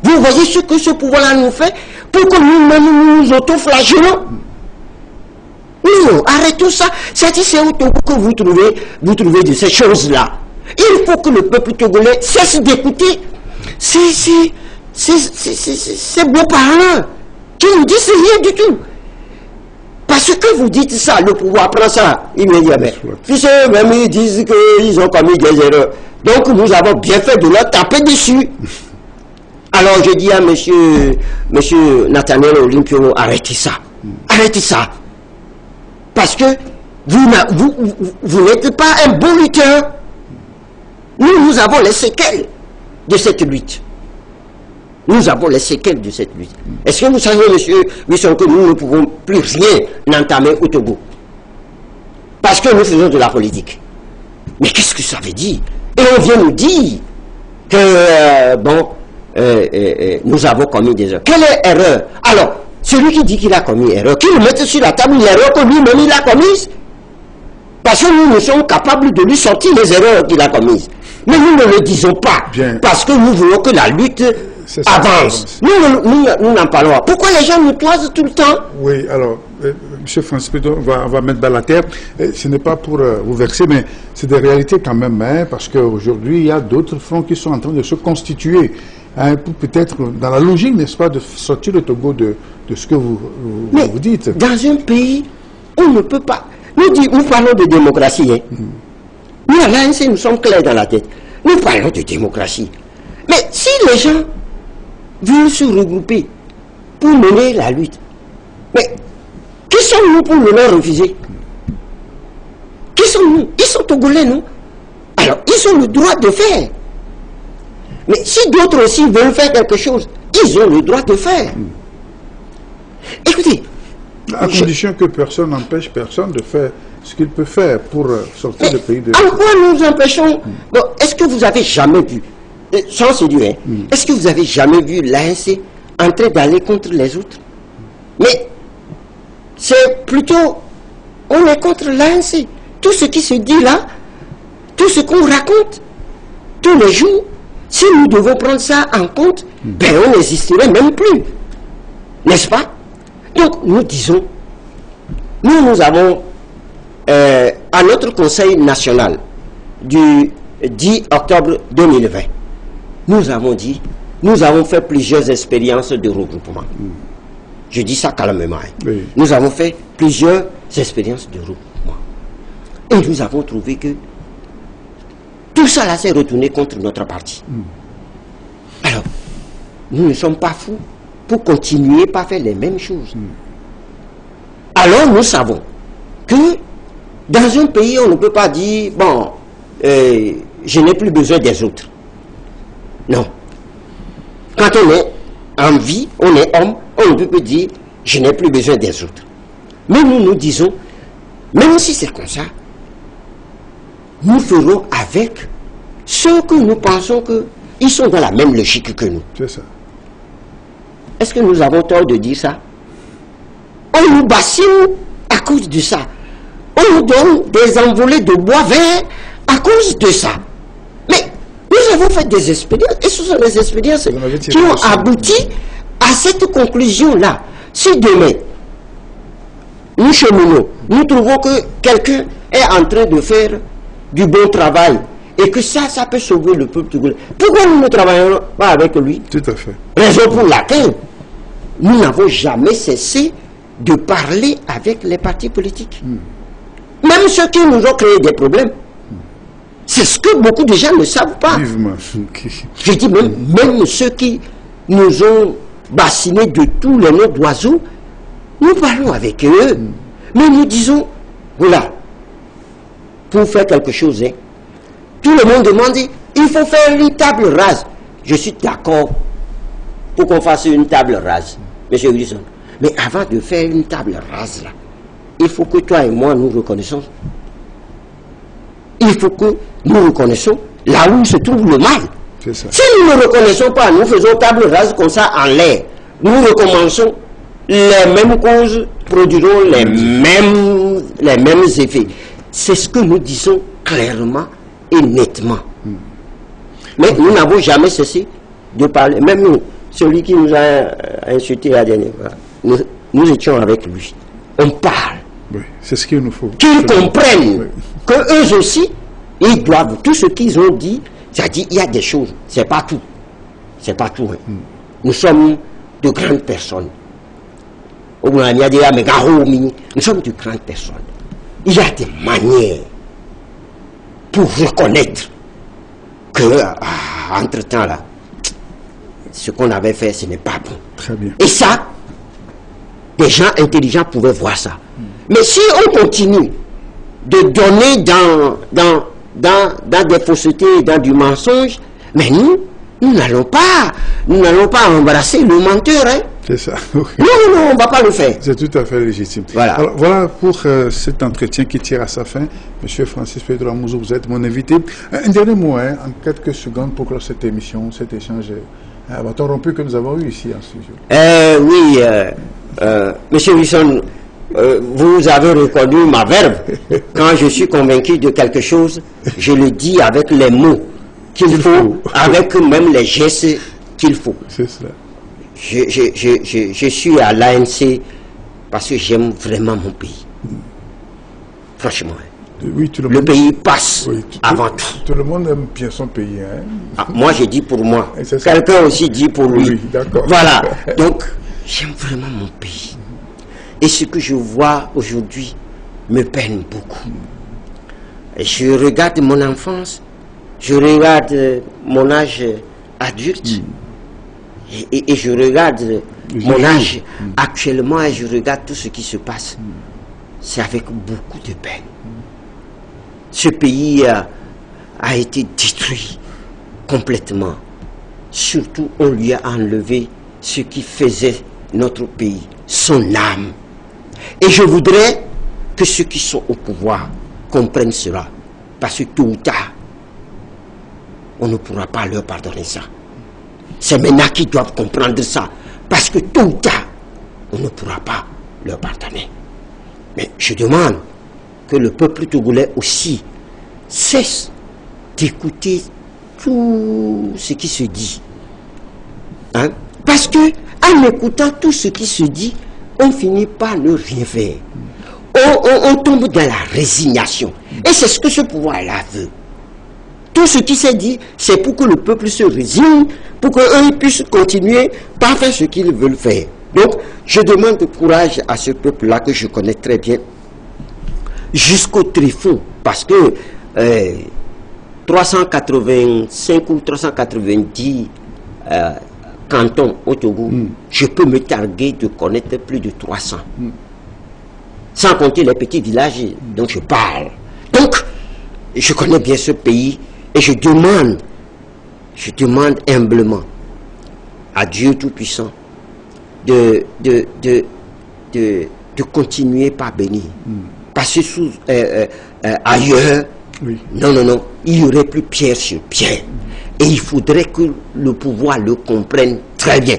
Vous voyez ce que ce pouvoir-là nous fait pour que nous nous autoflagellons? Non, arrêtons ça. C'est au Togo que vous trouvez de ces choses-là. Il faut que le peuple togolais cesse d'écouter ces beaux-parents qui nous disent rien du tout. Parce que vous dites ça, le pouvoir prend ça immédiatement. Tu sais, même ils disent qu'ils ont commis des erreurs. Donc nous avons bien fait de leur taper dessus. Alors je dis à monsieur Nathaniel Olympio, arrêtez ça. Arrêtez ça. Parce que vous n'êtes pas un bon lutteur. Nous avons les séquelles de cette lutte. Nous avons les séquelles de cette lutte. Est-ce que vous savez, monsieur Wilson, que nous ne pouvons plus rien entamer au Togo? Parce que nous faisons de la politique. Mais qu'est-ce que ça veut dire? Et on vient nous dire que, nous avons commis des erreurs. Quelle est erreur? Alors, celui qui dit qu'il a commis erreur, qu'il mette sur la table l'erreur que lui-même il a commise. Parce que nous sommes capables de lui sortir les erreurs qu'il a commises. Mais nous ne le disons pas. Bien. Parce que nous voulons que la lutte avance. Nous n'en parlons pas. Pourquoi les gens nous toisent tout le temps? Oui, alors, M. Francis Pédon, on va mettre dans la terre. Ce n'est pas pour vous vexer, mais c'est des réalités quand même, hein, parce qu'aujourd'hui, il y a d'autres fronts qui sont en train de se constituer. Hein, pour peut-être, dans la logique, n'est-ce pas, de sortir le Togo de ce que vous dites. Dans un pays, on ne peut pas... Nous parlons de démocratie. Hein. Nous, à l'ANC, nous sommes clairs dans la tête. Nous parlons de démocratie. Mais si les gens veulent se regrouper pour mener la lutte, mais qui sommes-nous pour leur refuser? Qui sommes-nous? Ils sont Togolais, non? Alors, ils ont le droit de faire. Mais si d'autres aussi veulent faire quelque chose, ils ont le droit de faire. Écoutez, à condition que personne n'empêche personne de faire ce qu'il peut faire pour sortir le pays de... En quoi nous empêchons? Bon, est-ce que vous avez jamais vu, sans se dire, est-ce que vous avez jamais vu l'ANC en train d'aller contre les autres? Mais c'est plutôt, on est contre l'ANC. Tout ce qui se dit là, tout ce qu'on raconte tous les jours, si nous devons prendre ça en compte, ben on n'existerait même plus. N'est-ce pas? Donc nous disons, nous avons à notre Conseil national du 10 octobre 2020, nous avons dit, nous avons fait plusieurs expériences de regroupement. Je dis ça calmement. Oui. Nous avons fait plusieurs expériences de regroupement. Et nous avons trouvé que tout ça là s'est retourné contre notre parti. Alors, nous ne sommes pas fous pour continuer par faire les mêmes choses. Alors nous savons que dans un pays, on ne peut pas dire, bon, je n'ai plus besoin des autres. Non. Quand on est en vie, on est homme, on ne peut pas dire, je n'ai plus besoin des autres. Mais nous disons, même si c'est comme ça, nous ferons avec ceux que nous pensons qu'ils sont dans la même logique que nous. C'est ça. Est-ce que nous avons tort de dire ça? On nous bassine à cause de ça. On nous donne des envolées de bois vert à cause de ça. Mais nous avons fait des expériences, et ce sont des expériences qui ont abouti à cette conclusion-là. Si demain, nous cheminons, nous trouvons que quelqu'un est en train de faire du bon travail, et que ça peut sauver le peuple togolais, pourquoi nous ne travaillons pas avec lui? Tout à fait. Raison pour laquelle nous n'avons jamais cessé de parler avec les partis politiques. Même ceux qui nous ont créé des problèmes. C'est ce que beaucoup de gens ne savent pas. Vivement. Je dis même ceux qui nous ont bassinés de tous les noms d'oiseaux, nous parlons avec eux. Mais nous disons, voilà, pour faire quelque chose, hein, tout le monde demande, il faut faire une table rase. Je suis d'accord pour qu'on fasse une table rase, M. Wilson. Mais avant de faire une table rase, là, il faut que toi et moi nous reconnaissons. Il faut que nous reconnaissons là où se trouve le mal. C'est ça. Si nous ne reconnaissons pas, nous faisons table rase comme ça en l'air. Nous recommençons, les mêmes causes produiront les mêmes effets. C'est ce que nous disons clairement et nettement. Mais nous n'avons jamais cessé de parler. Même nous, celui qui nous a insultés la dernière fois, nous étions avec lui. On parle. Oui, c'est ce qu'il nous faut. Qu'ils comprennent que eux aussi, ils doivent, tout ce qu'ils ont dit, c'est-à-dire il y a des choses, c'est pas tout. C'est pas tout. Hein. Nous sommes de grandes personnes. Nous sommes de grandes personnes. Il y a des manières pour reconnaître que, entre-temps, là, ce qu'on avait fait, ce n'est pas bon. Très bien. Et ça, des gens intelligents pouvaient voir ça. Mais si on continue de donner dans des faussetés, dans du mensonge, mais nous n'allons pas nous n'allons pas embrasser le menteur. Hein. C'est ça. Oui. Non, on ne va pas le faire. C'est tout à fait légitime. Voilà. Alors, voilà pour cet entretien qui tire à sa fin. Monsieur Francis Pedro Amouzou, vous êtes mon invité. Un dernier mot, hein, en quelques secondes, pour clore cette émission, cet échange interrompu que nous avons eu ici en studio. Oui, Monsieur Wilson, vous avez reconnu ma verve. Quand je suis convaincu de quelque chose, je le dis avec les mots qu'il faut, avec même les gestes qu'il faut. C'est cela. Je suis à l'ANC parce que j'aime vraiment mon pays. Franchement. Oui, le pays passe avant tout. Tout le monde aime bien son pays. Hein? Ah, moi, je dis pour moi. Quelqu'un aussi dit pour lui. Oui, d'accord. Voilà. Donc, j'aime vraiment mon pays. Et ce que je vois aujourd'hui me peine beaucoup. Et je regarde mon enfance, je regarde mon âge adulte, et je regarde mon âge actuellement, et je regarde tout ce qui se passe. C'est avec beaucoup de peine. Ce pays a été détruit complètement. Surtout, on lui a enlevé ce qui faisait notre pays, son âme. Et je voudrais que ceux qui sont au pouvoir comprennent cela. Parce que tôt ou tard, on ne pourra pas leur pardonner ça. C'est maintenant qu'ils doivent comprendre ça. Parce que tôt ou tard, on ne pourra pas leur pardonner. Mais je demande que le peuple togolais aussi cesse d'écouter tout ce qui se dit. Hein? Parce que en écoutant tout ce qui se dit, on finit par ne rien faire. On tombe dans la résignation. Et c'est ce que ce pouvoir-là veut. Tout ce qui s'est dit, c'est pour que le peuple se résigne, pour qu'eux puissent continuer par faire ce qu'ils veulent faire. Donc, je demande courage à ce peuple-là que je connais très bien, jusqu'au tréfonds, parce que 385 ou 390 cantons au Togo, je peux me targuer de connaître plus de 300. Sans compter les petits villages dont je parle. Donc, je connais bien ce pays et je demande humblement à Dieu Tout-Puissant de continuer par bénir. Parce que ailleurs, non, il n'y aurait plus pierre sur pierre. Et il faudrait que le pouvoir le comprenne très bien.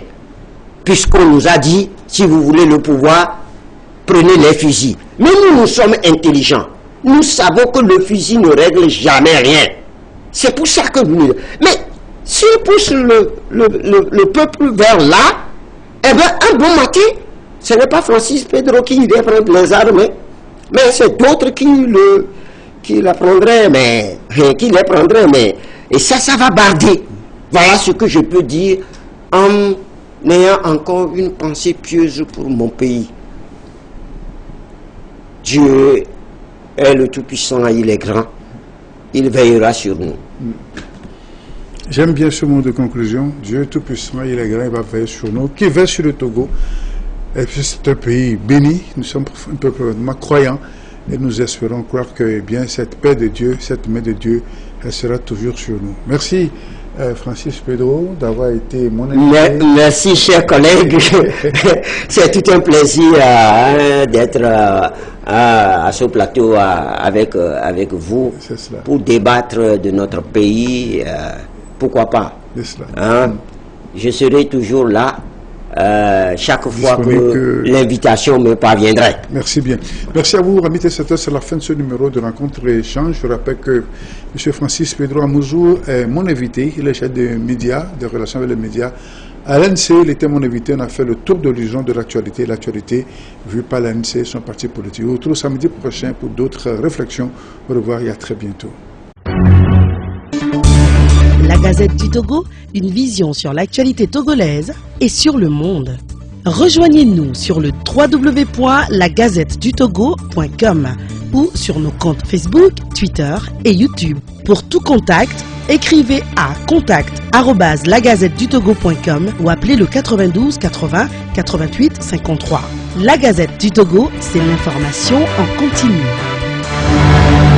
Puisqu'on nous a dit, si vous voulez le pouvoir, prenez les fusils. Mais nous sommes intelligents. Nous savons que le fusil ne règle jamais rien. C'est pour ça que nous... Mais si on pousse le peuple vers là, eh bien, un bon matin, ce n'est pas Francis Pedro qui vient prendre les armes, mais c'est d'autres qui les prendraient, mais... Et ça va barder. Voilà ce que je peux dire en ayant encore une pensée pieuse pour mon pays. Dieu est le Tout-Puissant, il est grand. Il veillera sur nous. J'aime bien ce mot de conclusion. Dieu Tout-Puissant, il est grand, il va veiller sur nous. Qui veille sur le Togo. Et puis c'est un pays béni. Nous sommes un peu profondément croyants. Et nous espérons croire que bien cette paix de Dieu, cette main de Dieu, elle sera toujours sur nous. Merci Francis Pedro d'avoir été mon invité. Merci chers collègues. C'est tout un plaisir d'être à ce plateau avec vous pour débattre de notre pays. Pourquoi pas. Hein? Je serai toujours là. Chaque fois que l'invitation me parviendrait. Merci bien. Merci à vous, amis téléspectateurs. C'est la fin de ce numéro de Rencontre et Échange. Je rappelle que M. Francis Pedro Amouzou est mon invité. Il est chef des médias, des relations avec les médias. À l'ANC, il était mon invité. On a fait le tour de l'horizon de l'actualité. L'actualité vue par l'ANC, son parti politique. On se retrouve samedi prochain pour d'autres réflexions. Au revoir et à très bientôt. La Gazette du Togo, une vision sur l'actualité togolaise et sur le monde. Rejoignez-nous sur le www.lagazettedutogo.com ou sur nos comptes Facebook, Twitter et YouTube. Pour tout contact, écrivez à contact@lagazettedutogo.com ou appelez le 92 80 88 53. La Gazette du Togo, c'est l'information en continu.